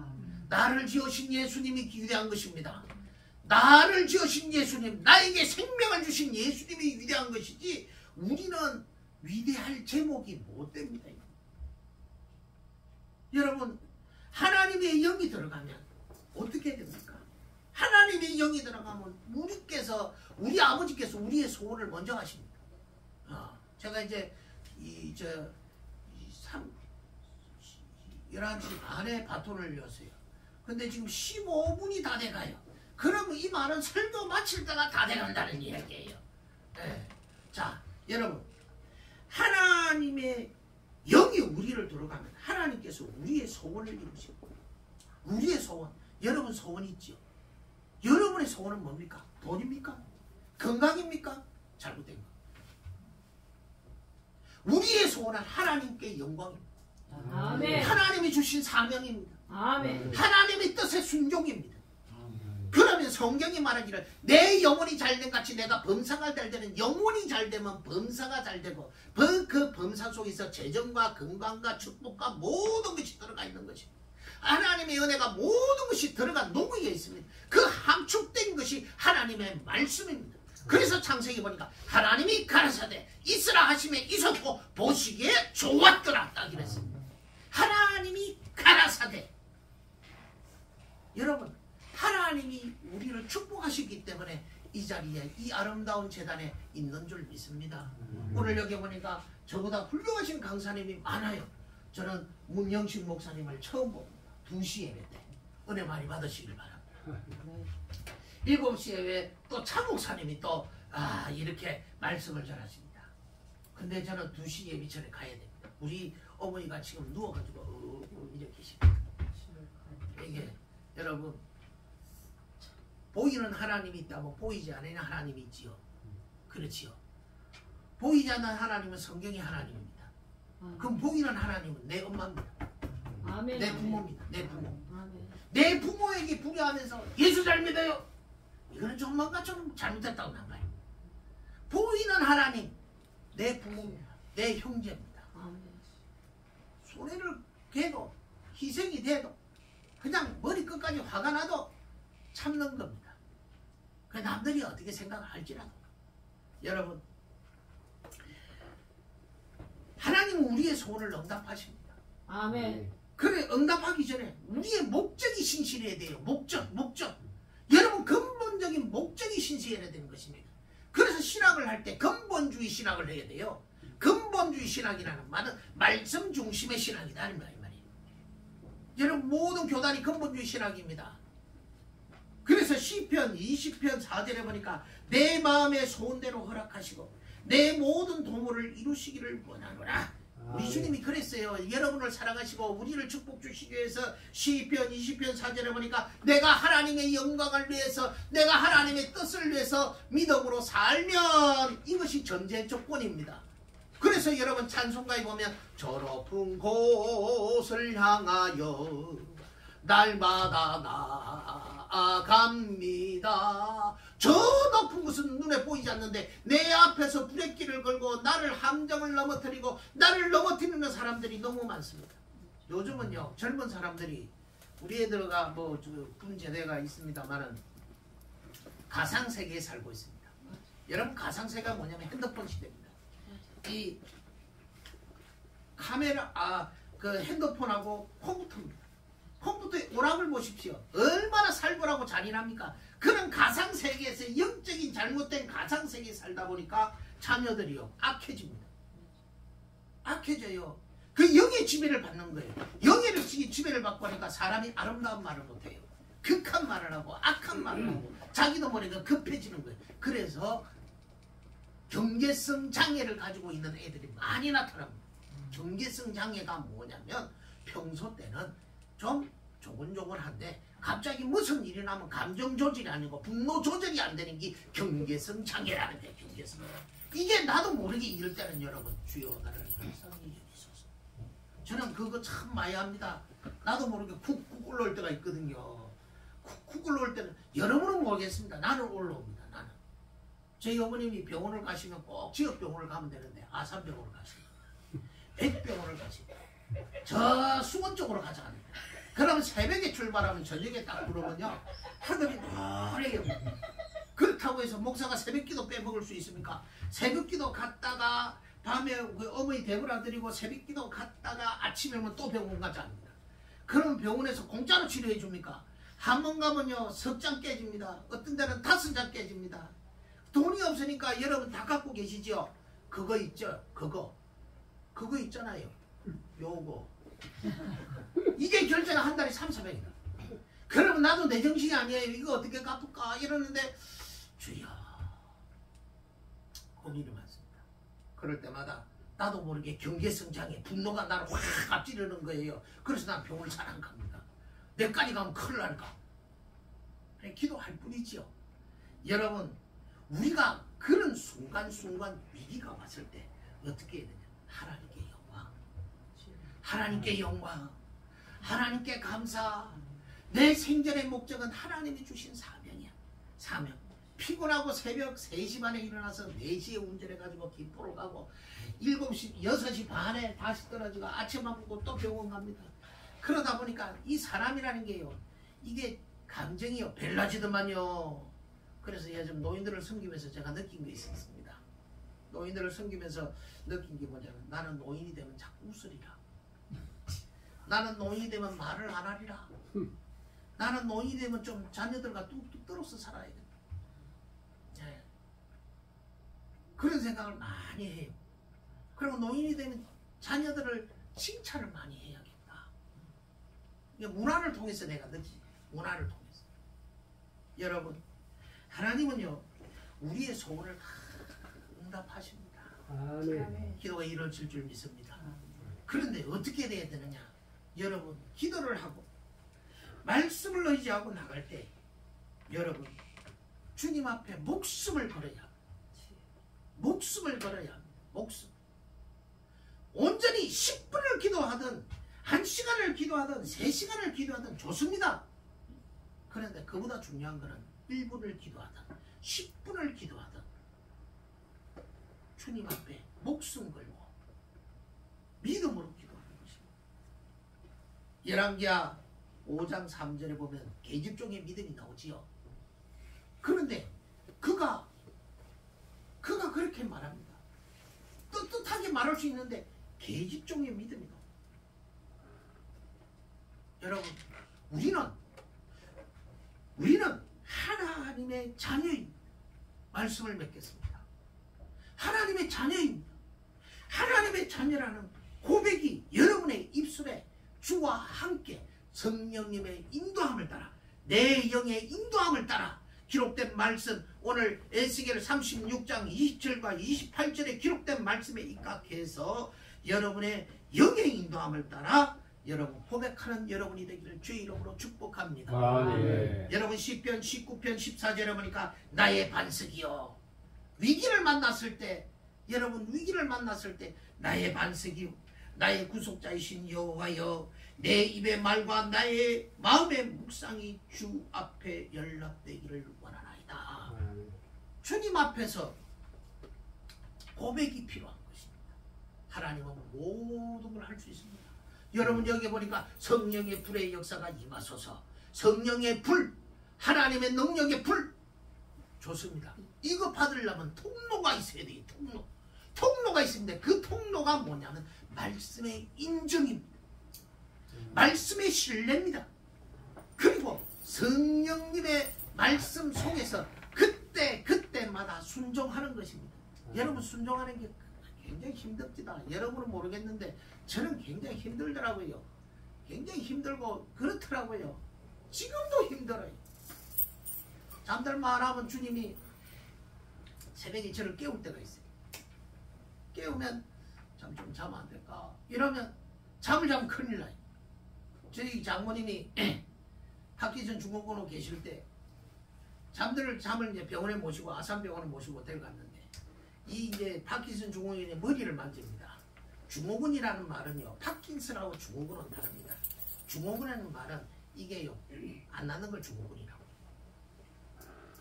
나를 지으신 예수님이 위대한 것입니다. 나를 지으신 예수님, 나에게 생명을 주신 예수님이 위대한 것이지, 우리는 위대할 제목이 못 됩니다. 여러분, 하나님의 영이 들어가면 어떻게 됩니까? 하나님의 영이 들어가면 우리 아버지께서 우리의 소원을 먼저 하십니다. 제가 이제 11시 반에 바톤을 열었어요. 근데 지금 15분이 다 돼가요. 그러면 이 말은 설교 마칠 때가 다 돼간다는 이야기예요. 네. 자, 여러분, 하나님의 영이 우리를 들어가면 하나님께서 우리의 소원을 이루시고, 우리의 소원, 여러분 소원 있죠? 여러분의 소원은 뭡니까? 돈입니까? 건강입니까? 잘못된 거. 우리의 소원은 하나님께 영광입니다. 아멘. 하나님이 주신 사명입니다. 아멘. 하나님의 뜻의 순종입니다. 그러면 성경이 말하기를 내 영혼이 잘된 같이 내가 범사가 잘 되는, 영혼이 잘 되면 범사가 잘 되고, 그 범사 속에서 재정과 건강과 축복과 모든 것이 들어가 있는 것입니다. 하나님의 은혜가 모든 것이 들어간 농구에 있습니다. 그 함축된 것이 하나님의 말씀입니다. 그래서 창세기 보니까 하나님이 가라사대 있으라 하심에 있었고 보시기에 좋았더라, 딱 이랬습니다. 하나님이 가라사대. 여러분, 하나님이 우리를 축복하시기 때문에 이 자리에, 이 아름다운 재단에 있는 줄 믿습니다. 오늘 여기 보니까 저보다 훌륭하신 강사님이 많아요. 저는 문영식 목사님을 처음 봅니다. 2시 예배 때 은혜 많이 받으시길 바랍니다. 7시 예배 또 차 목사님이 또 이렇게 말씀을 전하십니다. 근데 저는 2시 예배 전에 가야 됩니다. 우리 어머니가 지금 누워가지고 이렇게 계십니다. 이게 여러분, 보이는 하나님이 있다면 보이지 않는 하나님이 있지요. 그렇지요. 보이지 않는 하나님은 성경이 하나님입니다. 그럼 보이는 하나님은 내 엄마입니다. 아멘. 내 부모입니다. 내 부모. 아멘. 내 부모에게 불효하면서 예수 잘 믿어요. 이거는 좀뭔가 좀 잘못했다고 생각해요. 보이는 하나님, 내 부모입니다. 내 형제입니다. 아멘. 손해를 개도, 희생이 돼도, 그냥 머리 끝까지 화가 나도 참는 겁니다. 그 남들이 어떻게 생각할지라도. 여러분, 하나님은 우리의 소원을 응답하십니다. 아멘. 그래, 응답하기 전에 우리의 목적이 신실해야 돼요. 목적. 여러분, 근본적인 목적이 신실해야 되는 것입니다. 그래서 신학을 할 때 근본주의 신학을 해야 돼요. 근본주의 신학이라는 말은 말씀 중심의 신학이다, 이 말이에요. 여러분, 모든 교단이 근본주의 신학입니다. 그래서 시편 20편 4절에 보니까 내 마음의 소원대로 허락하시고 내 모든 도모를 이루시기를 원하노라. 우리 주님이 그랬어요. 여러분을 사랑하시고 우리를 축복 주시기 위해서 시편 20편 4절에 보니까 내가 하나님의 영광을 위해서, 내가 하나님의 뜻을 위해서 믿음으로 살면, 이것이 전제 조건입니다. 그래서 그래서 여러분 찬송가에 보면 저 높은 곳을 향하여 날마다 나아갑니다. 저 높은 곳은 눈에 보이지 않는데 내 앞에서 브레이크를 걸고 나를 함정을 넘어뜨리고 나를 넘어뜨리는 사람들이 너무 많습니다. 요즘은요 젊은 사람들이 우리 애들가 뭐 분제대가 있습니다만은 가상세계에 살고 있습니다. 여러분 가상세계가 뭐냐면 핸드폰 시대입니다. 이 카메라 그 핸드폰하고 컴퓨터입니다. 컴퓨터의 오락을 보십시오. 얼마나 살벌하고 잔인합니까? 그런 가상세계에서 영적인 잘못된 가상세계에 살다 보니까 자녀들이요 악해집니다. 악해져요. 그 영의 지배를 받는 거예요. 영의 지배를 받고 하니까 사람이 아름다운 말을 못해요. 극한 말을 하고 악한 말을 하고 자기도 모르게 급해지는 거예요. 그래서 경계성 장애를 가지고 있는 애들이 많이 나타납니다. 경계성 장애가 뭐냐면 평소 때는 좀 조곤조곤한데 갑자기 무슨 일이 나면 감정 조절이 아니고 분노 조절이 안 되는 게 경계성 장애라는 거예요. 경계성. 이게 나도 모르게 이럴 때는 여러분 주여 나를 불쌍히 여기소서. 저는 그거 참 많이 합니다. 나도 모르게 쿡쿡 올라올 때가 있거든요. 쿡쿡 올라올 때는 여러분은 모르겠습니다. 나는 올라옵니다. 나는. 저희 어머님이 병원을 가시면 꼭 지역병원을 가면 되는데 아산병원을 가시면 백병원을 가시면 저 수원 쪽으로 가자 합니다. 그러면 새벽에 출발하면 저녁에 딱 부르면요 하늘이 노래요. 그렇다고 해서 목사가 새벽기도 빼먹을 수 있습니까? 새벽기도 갔다가 밤에 그 어머니 대보라 드리고 새벽기도 갔다가 아침에 오면 또 병원 가자 합니다. 그럼 병원에서 공짜로 치료해 줍니까? 한 번 가면요 석 장 깨집니다. 어떤 데는 5장 깨집니다. 돈이 없으니까 여러분 다 갖고 계시죠? 그거 있죠? 그거 있잖아요. 요거 이게 결제가 한 달에 3,400이다. 그러면 나도 내 정신이 아니에요. 이거 어떻게 갚을까 이러는데 주여 고민이 많습니다. 그럴 때마다 나도 모르게 경계성 장애 분노가 나를 확 앞지르는 거예요. 그래서 난 병원을 잘 안 갑니다. 내까지 가면 큰일 날까. 그냥 기도할 뿐이지요. 여러분 우리가 그런 순간순간 위기가 왔을 때 어떻게 해야 되냐. 하나님께 영광, 하나님께 영광, 하나님께 감사. 내 생전의 목적은 하나님이 주신 사명이야. 사명. 피곤하고 새벽 3시 반에 일어나서 4시에 운전해가지고 김포로 가고 7시, 6시 반에 다시 떨어지고 아침만 먹고 또 병원 갑니다. 그러다 보니까 이 사람이라는 게요. 이게 감정이요. 벨라지더만요. 그래서 요즘 노인들을 섬기면서 제가 느낀 게 있었습니다. 노인들을 섬기면서 느낀 게 뭐냐면 나는 노인이 되면 자꾸 웃으리라. 나는 노인이 되면 말을 안 하리라. 나는 노인이 되면 좀 자녀들과 뚝뚝 떨어서 살아야겠다. 네. 그런 생각을 많이 해요. 그리고 노인이 되면 자녀들을 칭찬을 많이 해야겠다. 문화를 통해서 내가 느끼지. 문화를 통해서. 여러분 하나님은요 우리의 소원을 다 응답하십니다. 아멘. 기도가 이루어질 줄 믿습니다. 그런데 어떻게 돼야 되느냐. 여러분 기도를 하고 말씀을 의지하고 나갈 때 여러분 주님 앞에 목숨을 걸어야 합니다. 목숨을 걸어야 합니다. 목숨. 온전히 10분을 기도하든 1시간을 기도하든 3시간을 기도하든 좋습니다. 그런데 그보다 중요한 것은 1분을 기도하든 10분을 기도하든 주님 앞에 목숨 걸고 믿음으로 기도하는 것입니다. 열왕기하 5장 3절에 보면 계집종의 믿음이 나오지요. 그런데 그가 그렇게 말합니다. 떳떳하게 말할 수 있는데 계집종의 믿음이 나옵니다. 여러분 우리는 하나님의 자녀인 말씀을 맺겠습니다. 하나님의 자녀입니다. 하나님의 자녀라는 고백이 여러분의 입술에 주와 함께 성령님의 인도함을 따라 내 영의 인도함을 따라 기록된 말씀 오늘 에스겔 36장 27과 28절에 기록된 말씀에 입각해서 여러분의 영의 인도함을 따라 여러분 고백하는 여러분이 되기를 주의 이름으로 축복합니다. 아멘. 여러분 시편 19편 14절에 보니까 나의 반석이여 위기를 만났을 때 여러분 위기를 만났을 때 나의 반석이요 나의 구속자이신 여호와여 내 입의 말과 나의 마음의 묵상이 주 앞에 연락되기를 원하나이다. 주님 앞에서 고백이 필요한 것입니다. 하나님은 모든 걸 할 수 있습니다. 여러분 여기 보니까 성령의 불의 역사가 임하소서. 성령의 불, 하나님의 능력의 불 좋습니다. 이거 받으려면 통로가 있어야 돼요. 통로가 있습니다. 그 통로가 뭐냐면 말씀의 인정입니다. 말씀의 신뢰입니다. 그리고 성령님의 말씀 속에서 그때마다 순종하는 것입니다. 여러분 순종하는 게 굉장히 힘듭니다. 여러분은 모르겠는데 저는 굉장히 힘들더라고요. 굉장히 힘들고 그렇더라고요. 지금도 힘들어요. 잠들만 하면 주님이 새벽에 저를 깨울 때가 있어요. 깨우면 좀 자면 안 될까? 이러면 잠을 자면 큰일 나요. 저희 장모님이 파키슨 중공군으로 계실 때 잠을 이제 병원에 모시고 아산병원에 모시고 데려갔는데 이 이제 파키슨 중공군의 머리를 만집니다. 중공군이라는 말은요 파킨슨하고 중공군은 다릅니다. 중공군이라는 말은 이게요 안 나는 걸 중공군이라고.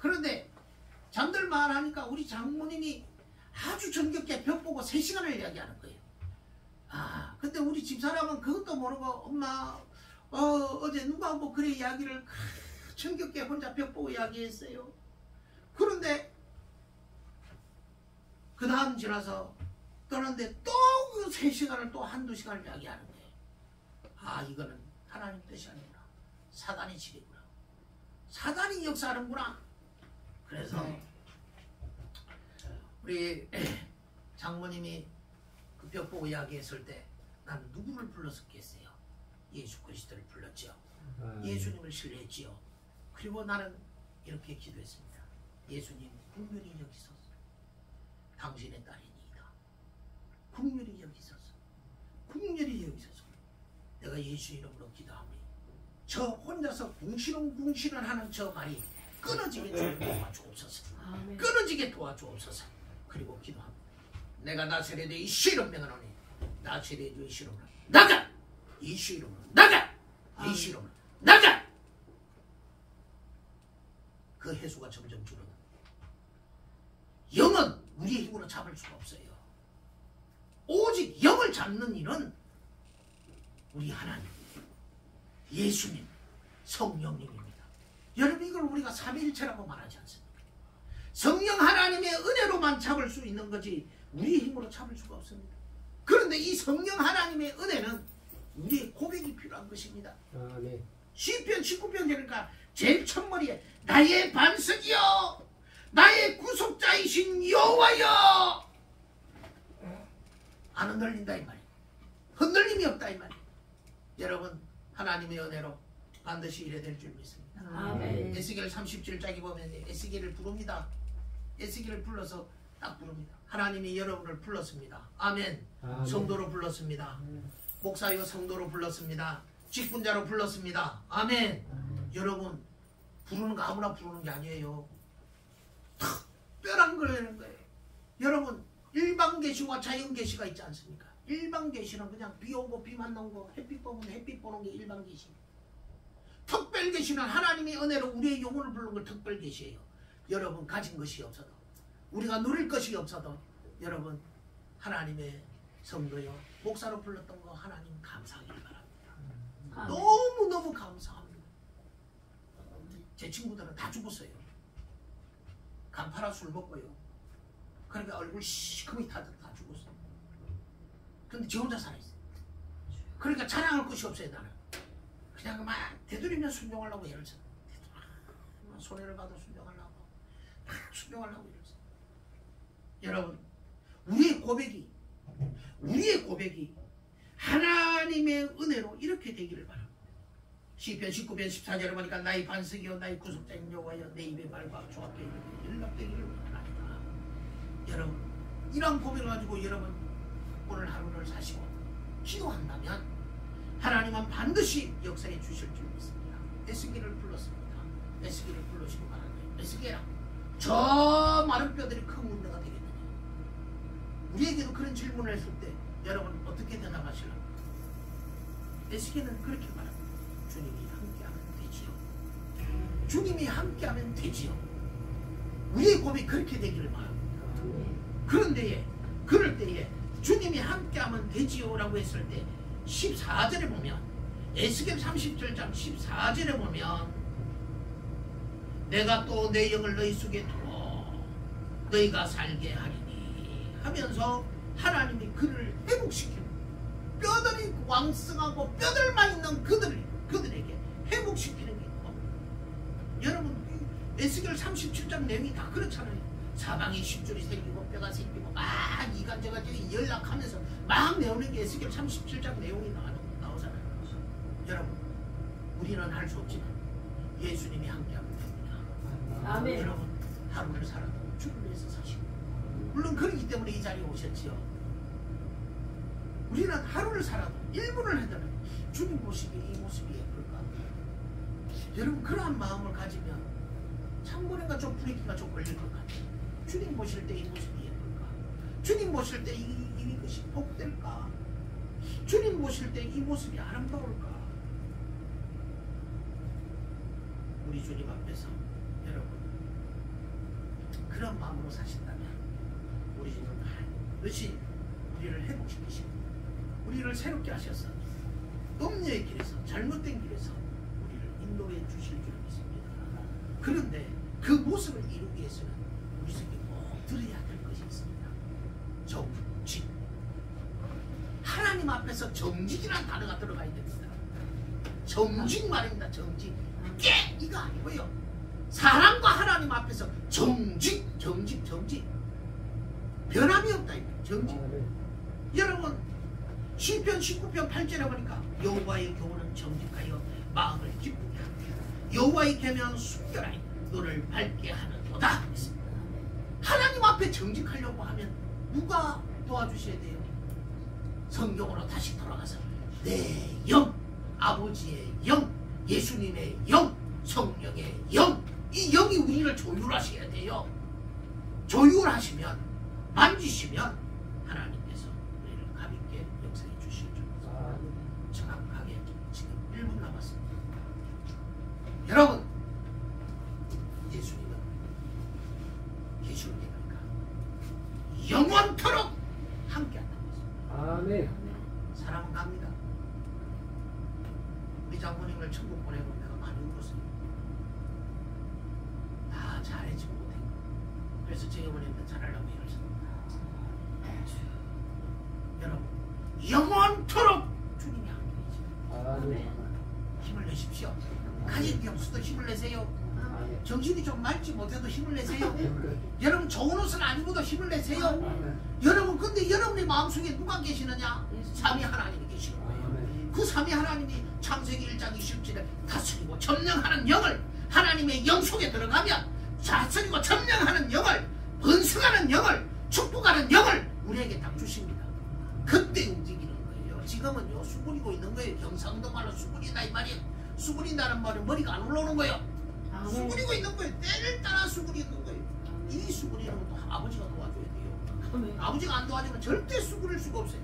그런데 잠들만 하니까 우리 장모님이 아주 정겹게 벽 보고 3시간을 이야기하는 거예요. 아 근데 우리 집사람은 그것도 모르고 엄마 어제 누가 뭐 그래 이야기를 정겹게 혼자 벽 보고 이야기했어요. 그런데 그 다음 지나서 떠났는데 또 그 3시간을 또 한두 시간을 이야기하는 거예요. 아 이거는 하나님 뜻이 아니구나. 사단의 지배구나. 사단이 역사하는구나. 그래서 우리 장모님이 그 벽 보고 이야기했을 때 난 누구를 불렀었겠어요? 예수 그리스도를 불렀죠. 예수님을 신뢰했지요. 그리고 나는 이렇게 기도했습니다. 예수님 국률이 여기소서. 당신의 딸이니이다. 국률이 여기소서. 국률이 여기소서. 내가 예수 이름으로 기도하니 저 혼자서 궁시렁궁시렁 하는 저 말이 끊어지게 도와주옵소서. 끊어지게 도와주옵소서. 그리고 기도합니다. 내가 나세례대 예수 이름 명하노니 나세례대 예수 이름으로 나가! 예수 이름으로 나가! 예수 이름으로 나가! 그 횟수가 점점 줄어듭니다. 영은 우리의 힘으로 잡을 수가 없어요. 오직 영을 잡는 일은 우리 하나님, 예수님, 성령님입니다. 여러분 이걸 우리가 삼위일체라고 말하지 않습니까? 성령 하나님의 은혜로만 잡을 수 있는 거지 우리의 힘으로 잡을 수가 없습니다. 그런데 이 성령 하나님의 은혜는 우리의 고백이 필요한 것입니다. 시편 19편 되니까 제일 첫머리에 나의 반석이여 나의 구속자이신 여호와여 안 흔들린다 이 말이에요. 흔들림이 없다 이 말이에요. 여러분 하나님의 은혜로 반드시 이래 될 줄 믿습니다. 아멘. 에스겔 37장에 보면 에스겔을 부릅니다. 에스겔을 불러서 딱 부릅니다. 하나님이 여러분을 불렀습니다. 아멘. 성도로 불렀습니다. 목사요 성도로 불렀습니다. 직분자로 불렀습니다. 아멘. 여러분 부르는 거 아무나 부르는 게 아니에요. 특별한 거라는 거예요. 여러분 일반 계시와 자연 계시가 있지 않습니까? 일반 계시는 그냥 비 오고 비만 나오고 햇빛 보면 햇빛 보는 게 일반 계시. 특별 계시는 하나님의 은혜로 우리의 영혼을 부르는 걸 특별 계시예요. 여러분 가진 것이 없어도 우리가 누릴 것이 없어도 여러분 하나님의 성도요 목사로 불렀던 거 하나님 감사하길 바랍니다. 너무너무 감사합니다. 제 친구들은 다 죽었어요. 간파라 술 먹고요. 그러니까 얼굴 시커멓게 다 죽었어요. 근데 저 혼자 살아있어요. 그러니까 자랑할 것이 없어요. 나는 그냥 막 되도리면 순종하려고 애를 써. 손해를 받아 순종하려고 순종하려고 애를 써. 여러분 우리의 고백이 하나님의 은혜로 이렇게 되기를 바랍니다. 시편 19편 14절에 보니까 나의 반석이요 나의 구속자인 여호와여 내 입의 말과 주 앞에 연락되기를 원하나이다. 여러분 이런 고백을 가지고 여러분 오늘 하루를 사시고 기도한다면 하나님은 반드시 역사해 주실 줄 믿습니다. 에스겔을 불렀습니다. 에스겔을 불러시고 말하는 거예요. 에스겔아 저 마른 뼈들이 큰 문제가 되겠느냐. 우리에게도 그런 질문을 했을 때 여러분 어떻게 대답하실까요? 에스겔은 그렇게 말합니다. 주님이 함께하면 되지요. 주님이 함께하면 되지요. 우리의 고백이 그렇게 되기를 바랍니다. 그럴 때에 주님이 함께하면 되지요라고 했을 때 14절에 보면 에스겔 37장 14절에 보면 내가 또 내 영을 너희 속에 두어 너희가 살게 하리니 하면서 하나님이 그를 회복시키고 뼈들이 왕성하고 뼈들만 있는 그들에게 회복시키는 게 있고 여러분 에스겔 37장 내용이 다 그렇잖아요. 사방에 십줄이 생기고 뼈가 생기고 막 이간저간 연락하면서 막 내오는 게 에스겔 37장 내용이 나오잖아요. 여러분 우리는 할 수 없지만 예수님이 함께하면 됩니다. 아멘. 여러분 하루를 살아도 주를 위해서 사시고 물론 그렇기 때문에 이 자리에 오셨지요. 우리는 하루를 살아도 1분을 하더라도 주님 모습이 이 모습이 예쁠까? 여러분 그러한 마음을 가지면 참고리가 좀 분위기가 좀 걸릴 것 같아요. 주님 보실 때 이 모습이 예쁠까? 주님 보실 때 이것이 복될까? 주님 보실 때 이 모습이 아름다울까? 우리 주님 앞에서 여러분 그런 마음으로 사신다면 우리 주님 반드시 우리를 회복시키시고 우리를 새롭게 하셔서 음녀의 길에서 잘못된 길에서 우리를 인도해 주실 줄 믿습니다. 그런데 그 모습을 이루기 위해서는 우리 속에 꼭 들어야 될 것이 있습니다. 정직. 하나님 앞에서 정직이라는 단어가 들어가야 됩니다. 정직 말입니다. 정직. 이거 아니고요. 사람과 하나님 앞에서 정직. 변함이 없다. 정직. 여러분 시편 19편 8절에 보니까 여호와의 교훈은 정직하여 마음을 기쁘게 하며 여호와의 계명은 순결하여 눈을 밝게 하는도다. 하나님 앞에 정직하려고 하면 누가 도와주셔야 돼요? 성경으로 다시 돌아가서 내 영, 아버지의 영, 예수님의 영, 성령의 영, 이 영이 우리를 조율하셔야 돼요. 조율하시면 만지시면 하나님께서 우리를 가볍게 역사해 주실 줄 정확하게 지금 1분 남았습니다. 여러분 예수님은 예수님이니까 영원토록 함께한다는 것입니다. 아멘. 사람은 갑니다. 우리 장모님을 천국 보내고 내가 많이 울었어요. 다 잘해지 못해. 그래서 저희 어머님도 잘하려고 이러셨습니다. 여러분 영원토록 주님이 함께해주세요. 힘을 내십시오. 가진 게 없어도 힘을 내세요. 정신이 좀 맑지 못해도 힘을 내세요. 여러분 좋은 옷을 안 입어도 힘을 내세요. 여러분 근데 여러분의 마음속에 누가 계시느냐? 삼위 하나님이 계시는 거예요. 그 삼위 하나님이 창세기 1장 20절에 다스리고 점령하는 영을 하나님의 영 속에 들어가면 다스리고 점령하는 영을 번성하는 영을 축복하는 영을 우리에게 딱 주십니다. 그때 움직이는 거예요. 지금은요 수그리고 있는 거예요. 경상도 말로 수그리다 이 말이에요. 수그린다는 말은 머리가 안 올라오는 거예요. 수그리고 있는 거예요. 때를 따라 수그리는 거예요. 이 수그리는 것도 아버지가 도와줘야 돼요. 아버지가 안 도와주면 절대 수그릴 수가 없어요.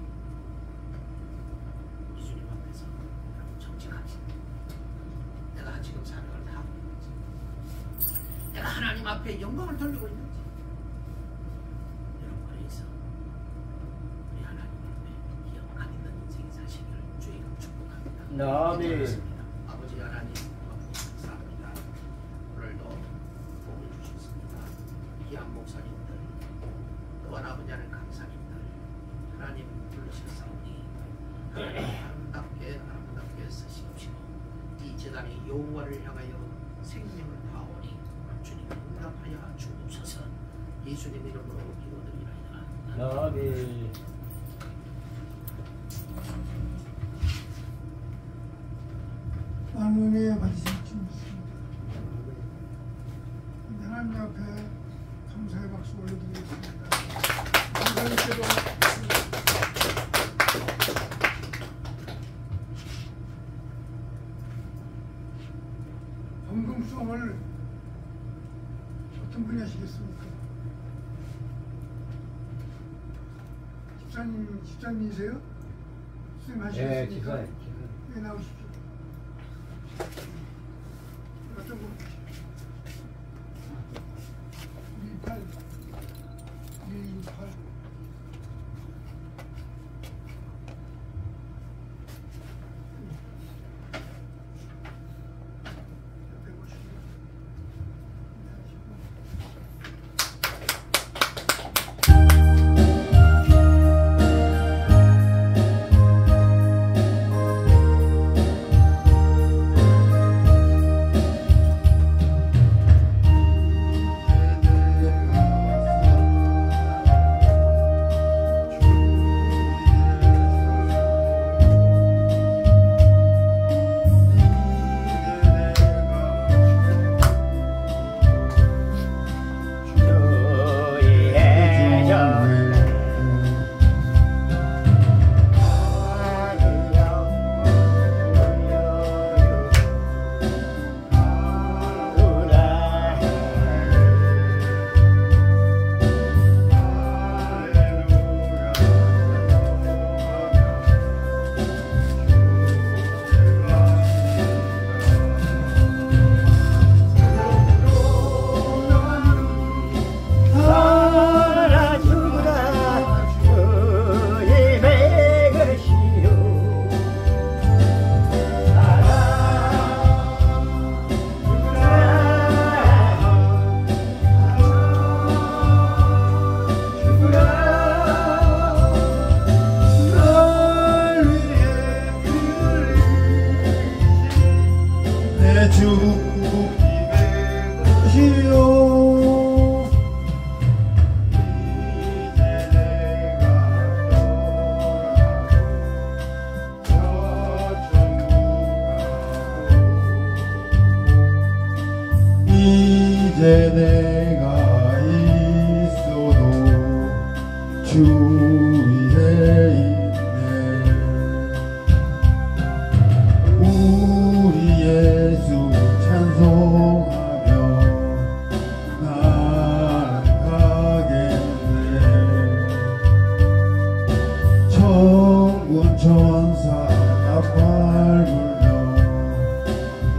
우리 주님 앞에서 정직하지. 내가 지금 사역을 다 하고 있는지, 내가 하나님 앞에 영광을 돌리고 있는지, 여러분 그래서 우리 하나님 앞에 영광 있는 인생이 사시기를 주의가 축복합니다. 아멘. 아버지 하나님 감사합니다. 오늘도 복을 주셨습니다. 귀한 목사님들, 또한 아버지 하나님 강사님들, 하나님 부르셨사오니 아름답게 쓰시옵시고 이 재단의 여호와를 향하여 생명을 다하오니 주님 응답하여 주옵소서. 예수님 이름으로 기도드리나이다. 아멘. 만운에 받으실 줄 믿습니다. 하나님 앞에 감사의 박수 올려드리겠습니다. 감사님께도 헌금송을 어떤 분이 하시겠습니까? 목사님 집사님이세요? 수임 예, 하시겠습니까? 기사님. 네, 나오십시오. 어떤 분? 128 128 이제 내가 있어도 주 위에 있네. 우리 예수 찬송하며 나아가겠네. 천군 천사 나팔 불며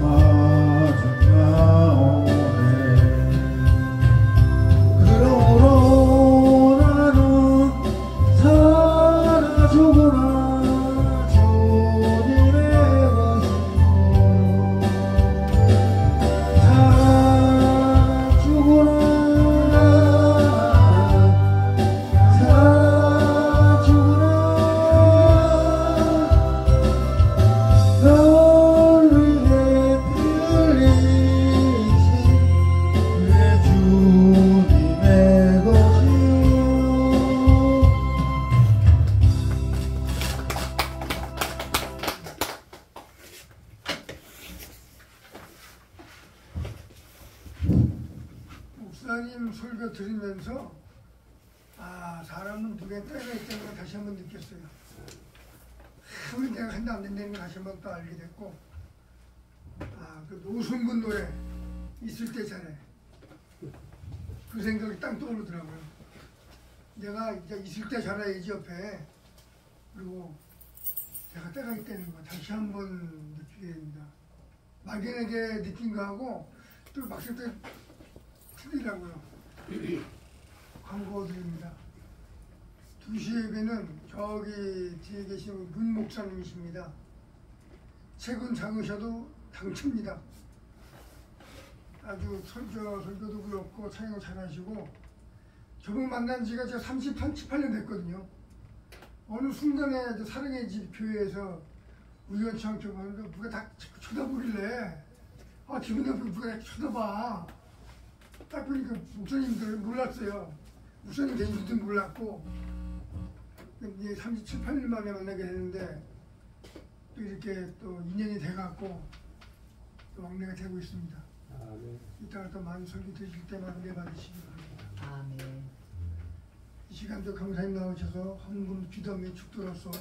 마중 나오네. 그러므로 나는 살아 죽으나 주님의 것이요. 살아 죽으나 살아 죽으나 널 위해 피 흘리신 내 주님의 것이요. 목사님 설교 들으면서 사람은 누구의 때가 있다는 걸 다시 한번 느꼈어요. 아무리 내가 한다 안 된다는 걸 다시 한번 또 알게 됐고, 그 노승근 노래 있을 때 잘해. 그 생각이 딱 떠오르더라고요. 내가 이제 있을 때 잘해야지 옆에. 그리고 내가 때가 있다는 거 다시 한번 느끼게 됩니다. 막연하게 느낀 거하고 또 막상 때 틀리더라고요. 광고 드립니다. 2시 예배는 저기 뒤에 계신 문 목사님이십니다. 책은 작으셔도 당칩니다. 아주 설교도 그렇고 찬양도 잘하시고, 저분 만난 지가 제가 38년 됐거든요. 어느 순간에 사랑의 집 교회에서 우연치 않게 보는데 누가 다 쳐다보길래 기분 나쁘게 누가 다 쳐다봐. 딱 보니까 목사님들 몰랐어요. 목사님 계신지도 몰랐고, 이제 37, 8년 만에 만나게 됐는데 또 이렇게 또 인연이 돼갖고 또 왕래가 되고 있습니다. 이따가 또 많은 설교 드실 때만 은혜 받으시기 바랍니다. 아멘. 이 시간도 강사님 나오셔서 헌금 기도하며 축도로서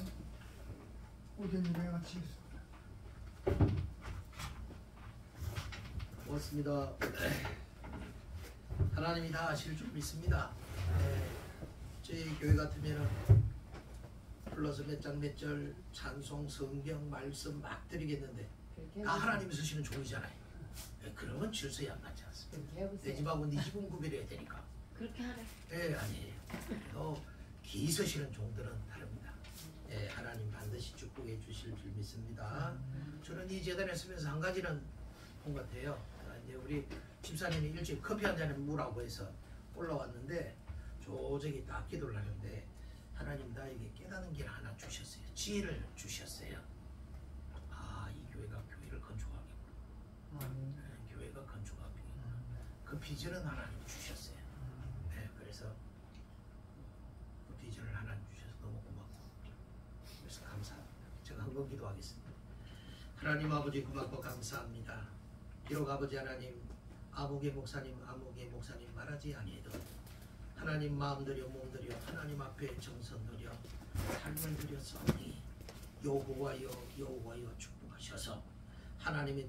오전 예배 마치겠습니다. 고맙습니다. 하나님이 다 하실 줄 믿습니다. 저희 교회 같으면 불러서 몇 장 몇 절 찬송 성경 말씀 막 드리겠는데 다 하나님 쓰시는 종이잖아요. 그러면 질서에 안 맞지 않습니까? 내 집하고 네 집은 구별해야 되니까. 그렇게 하래. 예, 아니에요. 또 기 쓰시는 종들은 다릅니다. 예, 하나님 반드시 축복해 주실 줄 믿습니다. 저는 이 재단에 서면서 한 가지는 본 것 같아요. 이제 우리 집사님이 일찍 커피 한 잔에 무라고 해서 올라왔는데 조적이 딱 기도를 하는데 하나님 나에게 깨닫는 길 하나 주셨어요. 지혜를 주셨어요. 아, 이 교회가 교회를 건축하겠구나. 교회가 건축하겠구나. 그 비전은 하나님 주셨어요. 네, 그래서 그 비전을 하나님 주셔서 너무 고맙고 그래서 감사합니다. 제가 한번 기도하겠습니다. 하나님 아버지 고맙고 감사합니다. 비록 아버지 하나님 아무개 목사님 말하지 아니해도 하나님 마음 들여 몸 들여 하나님 앞에 정성 들여 삶을 들였사오니 여호와여 축복하셔서 하나님의